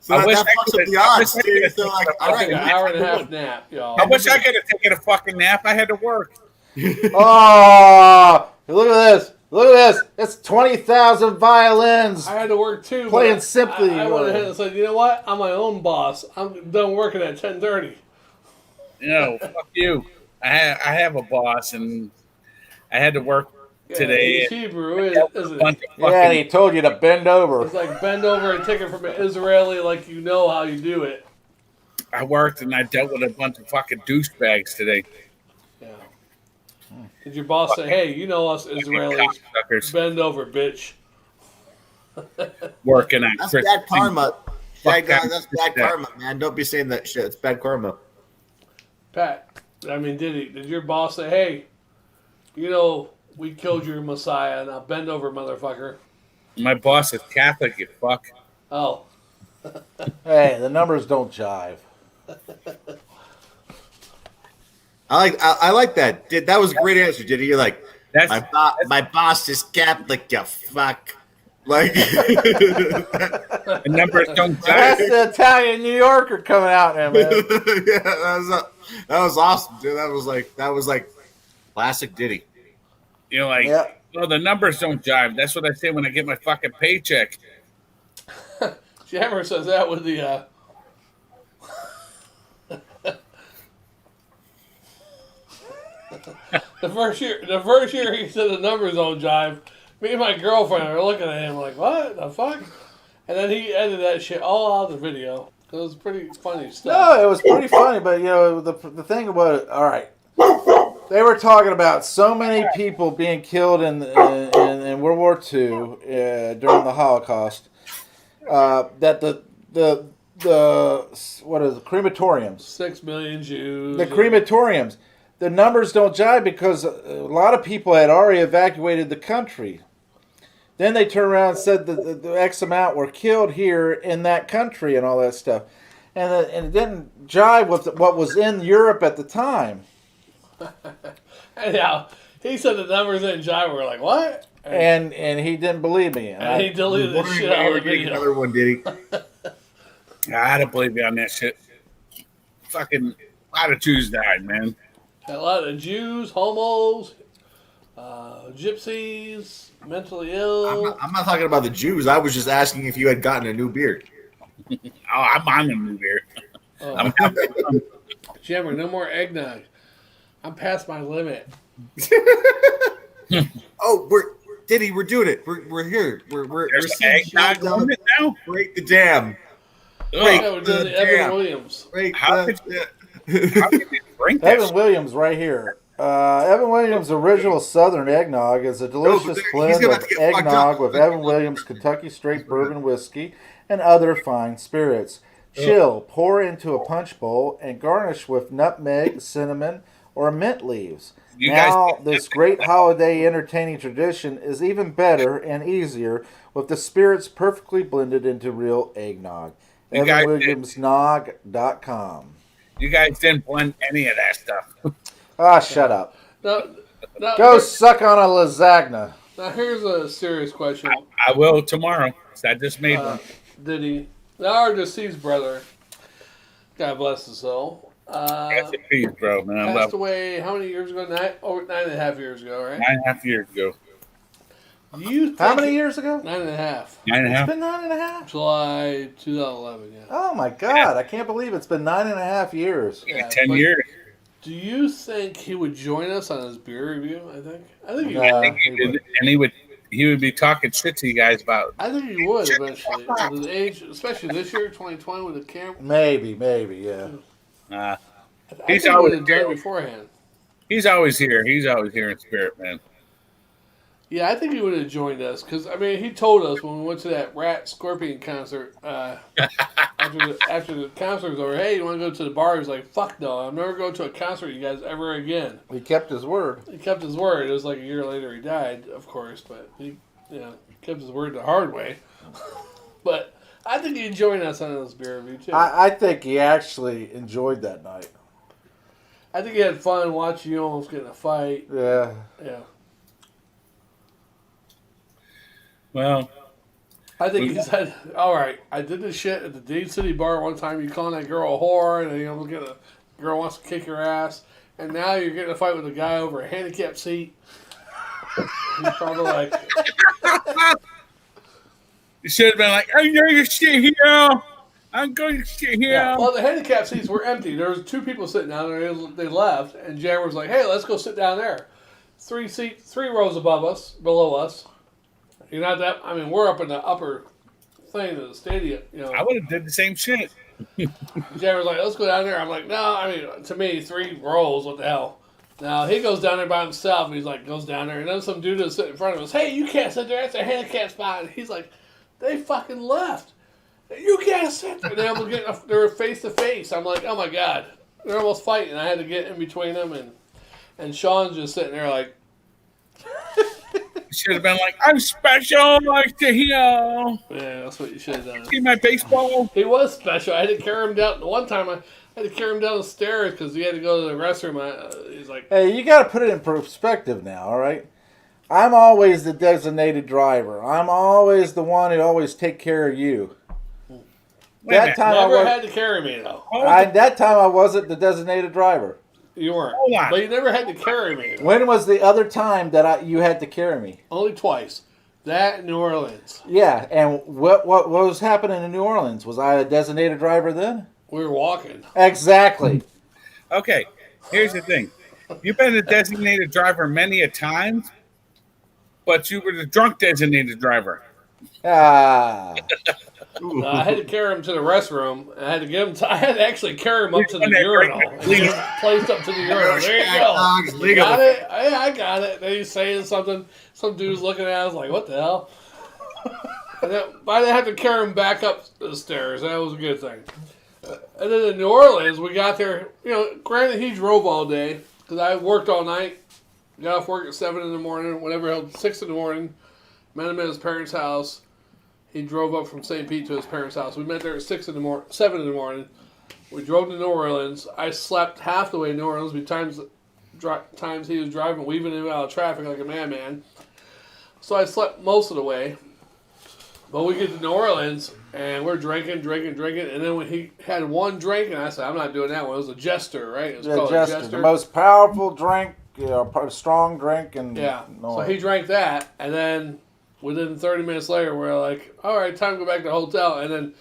So I that, wish that I fucks could've- up the I odds, wish I dude. could've So, like, taken all I took right. an hour and a half nap, y'all. I wish I could have taken a fucking nap. I had to work. Oh, look at this. Look at this. It's 20,000 violins. I had to work too. Playing but simply, I went ahead and said, you know what? I'm my own boss. I'm done working at 10:30. No, fuck you. I have a boss, and I had to work today. He's Hebrew, and isn't a it? bunch of Yeah, and fucking- he told you to bend over. It's like bend over and take it from an Israeli like you know how you do it. I worked and I dealt with a bunch of fucking douchebags today. Yeah. Did your boss say, hey, you know us Israelis, Cocksuckers bend over, bitch? working at That's Christmas. bad karma. Shagdog, that. that's bad karma, man. Don't be saying that shit. It's bad karma. Pat, did your boss say, hey, you know, we killed your Messiah, now bend over, motherfucker? My boss is Catholic, you fuck. Oh. Hey, the numbers don't jive. I like that. That was a great answer, Diddy. You're like, That's my boss is Catholic, you fuck. Like, the numbers don't That's jive. the Italian New Yorker coming out there, man. yeah, that was awesome, dude. That was like classic Diddy. You're like, Yeah. well, the numbers don't jive. That's what I say when I get my fucking paycheck. Jammer says that with the, the first year he said the numbers don't jive. Me and my girlfriend are looking at him like, what the fuck? And then he edited that shit all out of the video. It was pretty funny stuff. No, it was pretty funny, but you know the thing about it. All right, they were talking about so many people being killed in World War II during the Holocaust that the what is it, crematoriums? 6 million Jews. The crematoriums. The numbers don't jive because a lot of people had already evacuated the country. Then they turned around and said that the X amount were killed here in that country and all that stuff. And it didn't jive with what was in Europe at the time. Anyhow, he said the numbers didn't jive. We're like, what? And he didn't believe me. And he deleted the Wondering shit why out we're of the getting video. another one, Diddy. I don't believe you on that shit. Fucking a lot of Jews died, man. A lot of Jews, homos, gypsies, mentally ill. I'm not talking about the Jews. I was just asking if you had gotten a new beard. Oh, I'm on the new beer. Oh, Jammer, no more eggnog. I'm past my limit. Oh, Diddy, we're doing it. We're here. We're There's seeing eggnog Shagdog on it now. break the dam. Ugh. Yeah, we're doing the Evan damn. Williams. Break How the How can you drink that? Evan Williams right here. Evan Williams' original Southern eggnog is a delicious he's blend gonna of have to get fucked eggnog up. with Evan Williams Kentucky Straight Bourbon Whiskey and other fine spirits. Chill, pour into a punch bowl, and garnish with nutmeg, cinnamon, or mint leaves. You Now, guys- this great holiday entertaining tradition is even better and easier with the spirits perfectly blended into real eggnog. You guys- EvanWilliamsNog.com. You guys didn't blend any of that stuff. Ah, shut up. Now, Go suck on a lasagna. now here's a serious question. I will tomorrow. 'Cause I just made one. Diddy, now our deceased brother, God bless his soul, That's a piece, bro, man. I love passed away how many years ago? 9.5 years ago, right? 9.5 years ago. Do you think How many years ago? 9.5. 9.5. It's been 9.5. July 2011. Yeah. Oh my God! I can't believe it's been 9.5 years. Yeah, 10 but years. Do you think he would join us on his beer review? I think he No. would. I think he would be talking shit to you guys about. I think he would eventually. With his age, especially this year, 2020, with the camera. Maybe, yeah. Uh, I He's think he would always have done it beforehand. he's always here. He's always here in spirit, man. Yeah, I think he would have joined us because I mean he told us when we went to that Rat Scorpion concert after the concert was over. Hey, you want to go to the bar? He was like, "Fuck no, I'm never going to a concert with you guys ever again." He kept his word. He kept his word. It was like a year later he died, of course, but he kept his word the hard way. But I think he'd join us on this beer review too. I think he actually enjoyed that night. I think he had fun watching you almost get in a fight. Yeah. Yeah. Well, I think he said, "All right, I did this shit at the Dade City bar one time. You calling that girl a whore, and the girl wants to kick your ass, and now you're getting a fight with a guy over a handicapped seat." He's probably like, you should have been like, "I know your shit here. I'm going to shit here." yeah. Well, the handicapped seats were empty. There was 2 people sitting down there. They left, and Jammer was like, "Hey, let's go sit down there." 3 rows below us. You're not that. I mean, we're up in the upper thing of the stadium. I would have did the same shit. Jay was like, "Let's go down there." I'm like, "No, I mean, to me, 3 rows. What the hell?" Now he goes down there by himself. And he's like, goes down there, and then some dude is sitting in front of us. "Hey, you can't sit there. That's a handicap spot." And he's like, "They fucking left. You can't sit there." They were face to face. I'm like, "Oh my God, they're almost fighting." I had to get in between them, and Sean's just sitting there like. You should have been like, "I'm special, like to here. Yeah, that's what you should have done. See my baseball." He was special. I had to carry him down. One time I had to carry him down the stairs because he had to go to the restroom. He's like, Hey, you got to put it in perspective now, all right? I'm always the designated driver. I'm always the one who always take care of you. That time never had to carry me though. that time I wasn't the designated driver. You weren't. Hold on. But you never had to carry me. When was the other time that you had to carry me? Only twice. That in New Orleans. Yeah, and what was happening in New Orleans? Was I a designated driver then? We were walking. Exactly. Okay, here's the thing. You've been a designated driver many a times, but you were the drunk designated driver. Ah. I had to carry him to the restroom. I had to get him. I had to actually carry him up to the urinal. And get him placed up to the urinal. There you go. You got it? Yeah, I got it. Then he's saying something. Some dude's looking at us like, "What the hell?" And then, but I didn't have to carry him back up the stairs. That was a good thing. And then in New Orleans, we got there. Granted, he drove all day because I worked all night. Got off work at 7 in the morning. Whatever, 6 in the morning. Met him at his parents' house. He drove up from St. Pete to his parents' house. We met there at 7 in the morning. We drove to New Orleans. I slept half the way to New Orleans. Times he was driving, weaving in and out of traffic like a madman. So I slept most of the way. But we get to New Orleans, and we're drinking. And then when he had one drink, and I said, "I'm not doing that one." It was a Jester, right? It was called a Jester. The most powerful drink, strong drink. Yeah. So he drank that, and then within 30 minutes later, we're like, "All right, time to go back to the hotel." And then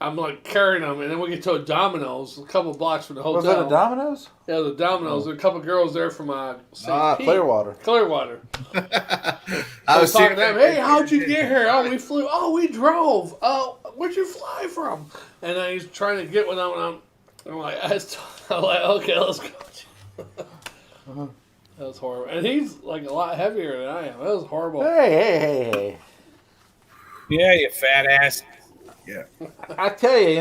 I'm like carrying him, and then we get to a Domino's a couple blocks from the hotel. Was that a Domino's? Yeah, the Domino's. There were a couple girls there from St. Pete. Clearwater. I was talking to them. "Hey, how'd you get here?" "Oh, we flew." "Oh, we drove." "Oh, where'd you fly from?" And then he's trying to get with them, and I'm like, "Okay, let's go." That was horrible. And he's like a lot heavier than I am. That was horrible. Hey. Yeah, you fat ass. Yeah. I tell you,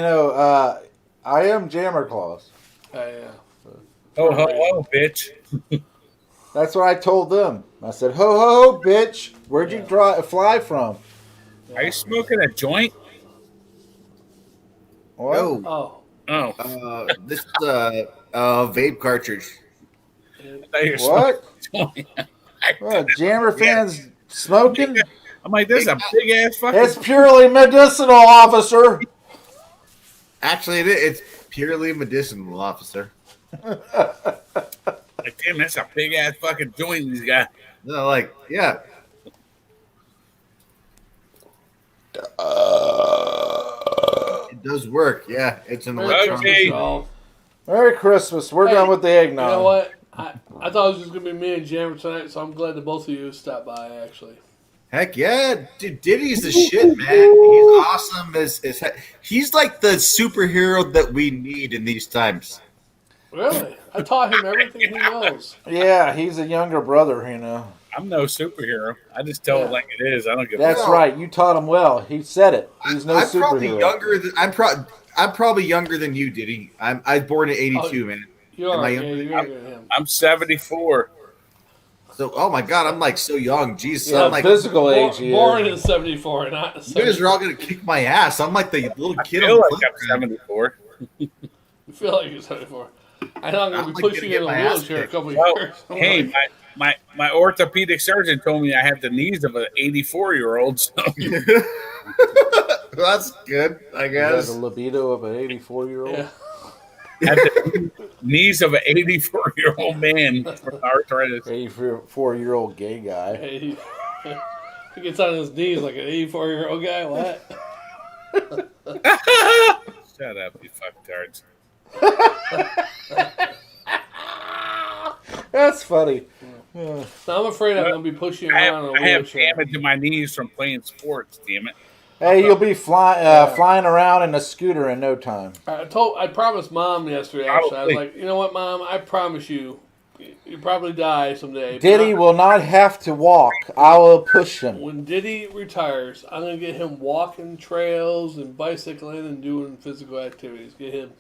I am Jammer Claus. Yeah. Oh, bitch. That's what I told them. I said, ho, bitch. Where'd you fly from? Are you smoking a joint? What? No. Oh. This is a vape cartridge. What? What? Jammer fans smoking? I'm like, this is a big ass fucking. It's purely medicinal, officer. Actually, it's purely medicinal, officer. Like, damn, that's a big ass fucking joint he's got. No, like It does work. Yeah, it's an Merry electronic. Christmas, Okay. y'all. Merry Christmas. We're Hey, done with the eggnog. You know what? I thought it was just gonna be me and Jammer tonight, so I'm glad that both of you stopped by. Actually, Heck yeah, dude, Diddy's the shit, man. He's awesome. He's like the superhero that we need in these times. really, I taught him everything he knows. Yeah, he's a younger brother, you know. I'm no superhero. I just tell it like it is. I don't give a That's fuck. right. You taught him well. He said it. He's no I'm probably superhero. younger than I'm probably younger than you, Diddy. I was born in '82, man. You Am are, I yeah, younger? you're younger than him. I'm 74. So, oh my god, I'm like so young. Jeez, so Yeah, I'm like, physical age. He Born is. in '74, not you guys 74. are all gonna kick my ass. I'm like the little I kid on feel the like I'm playground. 74. You feel like you're 74. I know I'm gonna I'm be like pushing gonna you in get a my ass wheelchair a kicked. couple Well, years. I'm hey, like, my orthopedic surgeon told me I have the knees of an 84-year-old. So That's good, I He has guess. a libido of an 84-year-old. yeah. I have the knees of an 84-year-old man for arthritis. 84-year-old gay guy. Hey, he gets on his knees like an 84-year-old guy. What? Shut up, you fucktards. That's funny. So I'm afraid I'm gonna be pushing you I around in a have wheelchair. damage to my knees from playing sports. Damn it! Hey, you'll be flying around in a scooter in no time. I promised Mom yesterday. Actually, I was Probably. like, you know what, Mom? I promise you, you probably die someday. Diddy but will not have to walk. I will push him. when Diddy retires, I'm gonna get him walking trails and bicycling and doing physical activities. Get him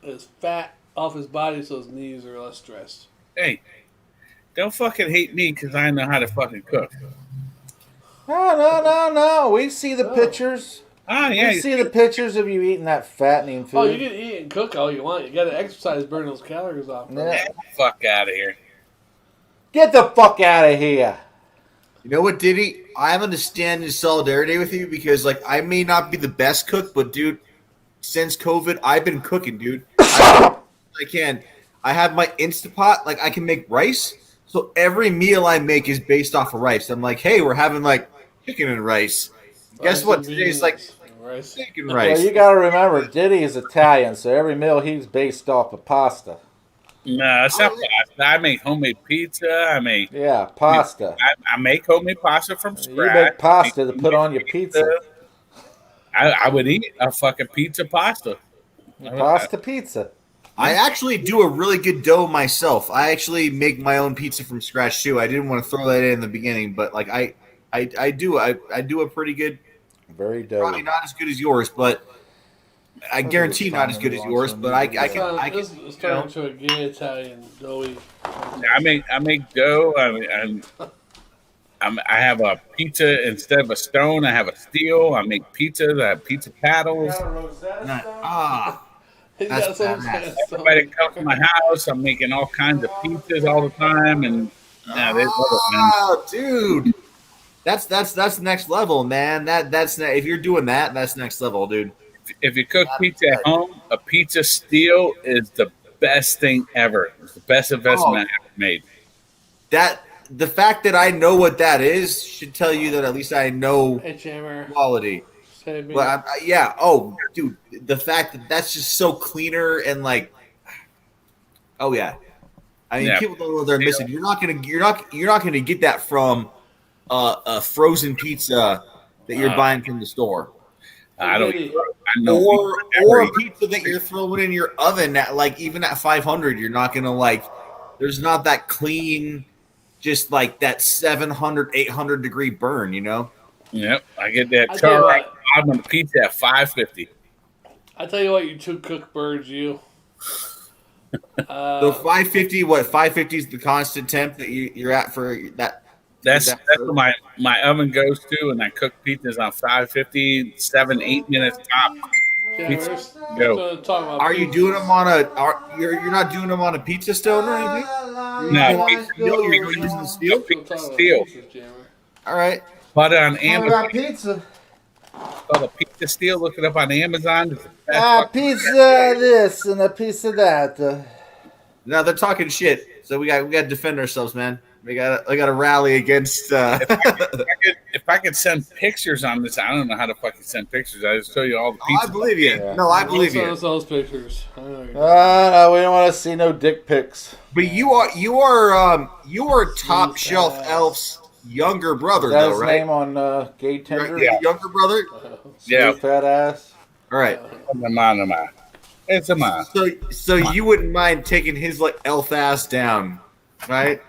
as fat off his body so his knees are less stressed. Hey, don't fucking hate me because I know how to fucking cook. No. We see the pictures. Ah, yeah. We see the pictures of you eating that fattening food. Oh, you can eat and cook all you want. You got to exercise, burn those calories off. bro. Yeah. Get the fuck out of here. Get the fuck out of here. You know what, Diddy? I'm gonna stand in solidarity with you because, like, I may not be the best cook, but dude, since COVID, I've been cooking, dude. I can. I have my Instapot. Like, I can make rice. So every meal I make is based off of rice. I'm like, hey, we're having like chicken and rice. Guess Rice what? and Today's like beans and rice. steak and Well, rice. you got to remember, Diddy is Italian, so every meal he's based off of pasta. No, it's not pasta. I make homemade pizza. I Pasta. make homemade pasta from You scratch. make pasta to put on your pizza. I would eat a fucking pizza pasta. Pasta pizza. I actually do a really good dough myself. I actually make my own pizza from scratch too. I didn't want to throw that in the beginning, but like I do a pretty good. Very Probably doughy. not as good as yours, but I guarantee not as good as yours. But I can. It's turned into a gay Italian doughy. I make dough. I have a pizza instead of a stone. I have a steel. I make pizzas. I have pizza paddles. He's That's got some badass. kind of Everybody comes to my house. I'm making all kinds of pizzas all the time, and yeah, they love it, man. Oh, dude, that's next level, man. If you're doing that, that's next level, dude. If you cook pizza at home, a pizza steel is the best thing ever. It's the best investment I ever made. That the fact that I know what that is should tell you that at least I know Hey, Jammer. quality. Say me. But yeah, oh, dude, the fact that that's just so cleaner and like, oh yeah, I mean, Yeah. people don't know what they're missing. You're not gonna get that from a frozen pizza that you're buying from the store, I don't. Diddy, I know. or a pizza that you're throwing in your oven at like even at 500. You're not gonna like. There's not that clean, just like that 700, 800 degree burn. You know. Yep, I get that I tell you char what. on the pizza at 550. I tell you what, you two cook birds, you. So 550, what 550 is the constant temp that you're at for that. That's what my oven goes to, and I cook pizzas on 550, 7-8 minutes top. Jammer, Go. talk about Are you pizzas. doing them on you're not doing them on a pizza stone or anything? No, You're using the steel? Still talking about Steel. pizzas, Jammer. All right. Bought it on Amazon. pizza. Called a pizza steel. Look it up on Amazon. It's the best fucking- Pizza this and a pizza that. No, they're talking shit. So we got to defend ourselves, man. We got a rally against. If I could send pictures on this, I don't know how to fucking send pictures. I just show you all the Oh, pizza. I believe you. Yeah. No, I believe Send you. us those pictures. I know you're No, we don't want to see no dick pics. But you are Top Shelf Elf's younger brother, That's though, his right? name on Gay Tender. Yeah. Younger brother. Yeah. Smooth fat ass. All right. It's a man. So you wouldn't mind taking his like elf ass down, right?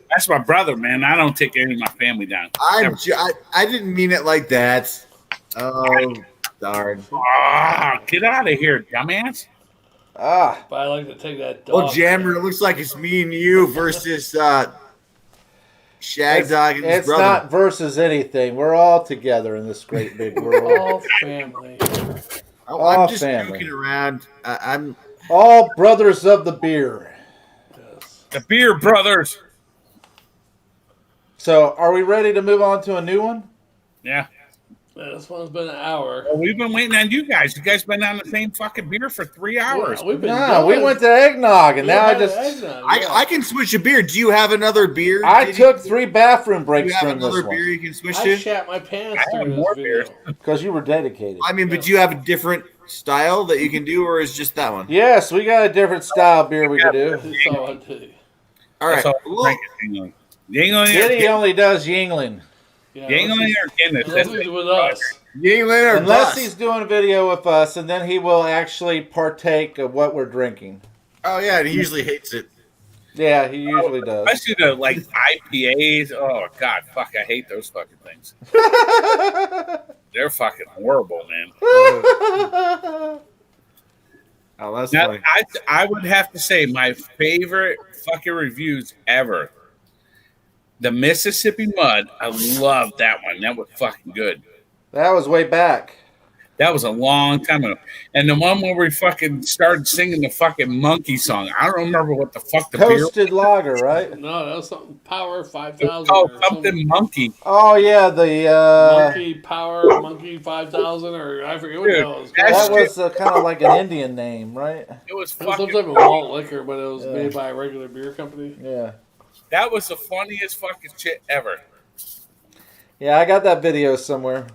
That's my brother, man. I don't take any of my family down. I didn't mean it like that. Oh, darn. Get out of here, dumbass. Ah, But I like to take that dog. Well, Jammer, it looks like it's me and you versus Shagdog and his it's brother. not versus anything. We're all together in this great big world. All family. I'm just family. joking around. I'm. All brothers of the beer. Yes. The Beer Brothers. So, are we ready to move on to a new one? Yeah. This one's been an hour. Well, we've been waiting on you guys. You guys been on the same fucking beer for 3 hours. Yeah, we've been No, we went to eggnog, and now I can switch a beer. Do you have another beer? I took 3 bathroom Do breaks you have during this another beer one you can switch I to? shat my pants I have during more this video. beers. because you were dedicated. I mean, but do you have a different style that you can do, or is just that one? Yes, we got a different style beer we could do. That's all I do. All right. That's all Well, drink it, Yingling. Yingling Diddy only does Yingling. Yeah, Yingling or Guinness. unless he's with us. Yingling or Unless bust? he's doing a video with us, and then he will actually partake of what we're drinking. Oh yeah, he usually hates it. Yeah, he usually does. Especially the like IPAs. Oh god, fuck! I hate those fucking things. They're fucking horrible, man. Oh, that's Now, funny. I would have to say my favorite fucking reviews ever. The Mississippi Mud. I love that one. That was fucking good. That was way back. That was a long time ago. And the one where we fucking started singing the fucking monkey song. I don't remember what the fuck the beer was. Toasted lager, right? No, that was something Power It 5000. was called or something monkey. Oh yeah, the Monkey Power Monkey 5000, or I forget what Dude, that was. that that shit- was kind of like an Indian name, right? It was It was some fucking. type of malt liquor, but it was Yeah. made by a regular beer company. Yeah, That was the funniest fucking shit ever. yeah, I got that video somewhere.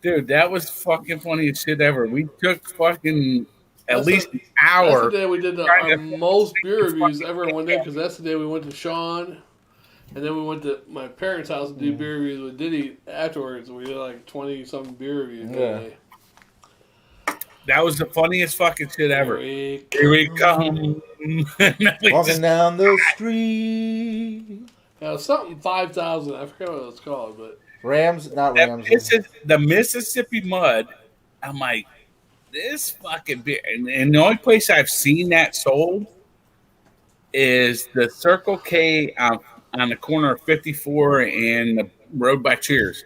Dude, that was fucking funniest shit ever. We took fucking at That's least the- an That's hour. the day we did Trying our to- most beer reviews ever one day, because that's the day we went to Sean, and then we went to my parents' house and do beer reviews with Diddy afterwards. We did like 20-something beer reviews that Yeah. day. That was the funniest fucking shit ever. Here Here we come. Walking down the street. Yeah, something 5000. I forget what it's called, but Rams, not That Rams. the Mississippi Mud. I'm like, this fucking beer. And the only place I've seen that sold is the Circle K on the corner of 54 and the road by Cheers.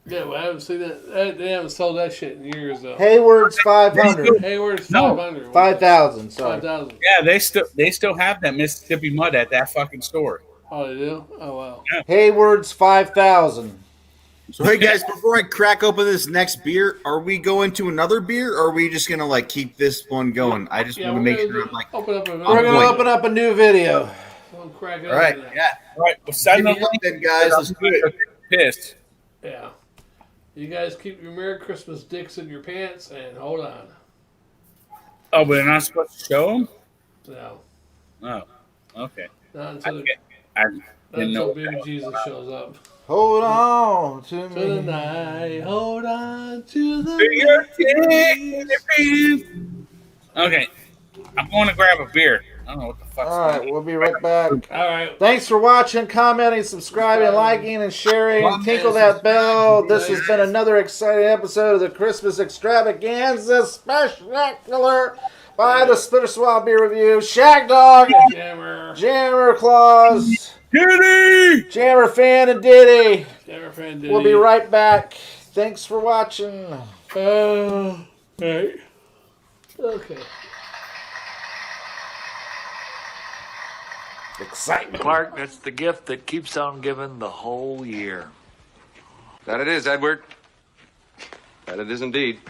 yeah, well, I haven't seen that. They haven't sold that shit in years, though. Hayward's 500. Hayward's No. 500. 5,000, sorry. 5,000. Yeah, they still have that Mississippi Mud at that fucking store. Oh, they do? Oh, wow. Hayward's 5,000. So hey guys, before I crack open this next beer, are we going to another beer, or are we just gonna like keep this one going? I just Yeah, want to we're make gonna sure do- I'm like, open up We're going to going. open up a new video. We'll crack it all right, open. yeah. All right, well, send Give them me then, guys. Let's do it. pissed. Yeah. You guys keep your Merry Christmas dicks in your pants and hold on. Oh, but they're not supposed to show them? No. Oh, okay. Not I until, didn't know. baby Jesus shows up. Hold on to To the me. night, hold on to the Do your night. thing. Okay, I'm going to grab a beer. I don't know what the fuck's All right, we'll be right back. All right. Thanks for watching, commenting, subscribing, liking, and sharing. Tinkle that bell. This has been another exciting episode of the Christmas Extravaganza Spectacular by the Spitter Swab Beer Review. Shagdog, Jammer. Jammer Claus, Diddy! Jammer Fan, and Diddy. Jammer fan Diddy. We'll be right back. Thanks for watching. Right. Okay. Excitement. Clark, that's the gift that keeps on giving the whole year. That it is, Edward. That it is indeed.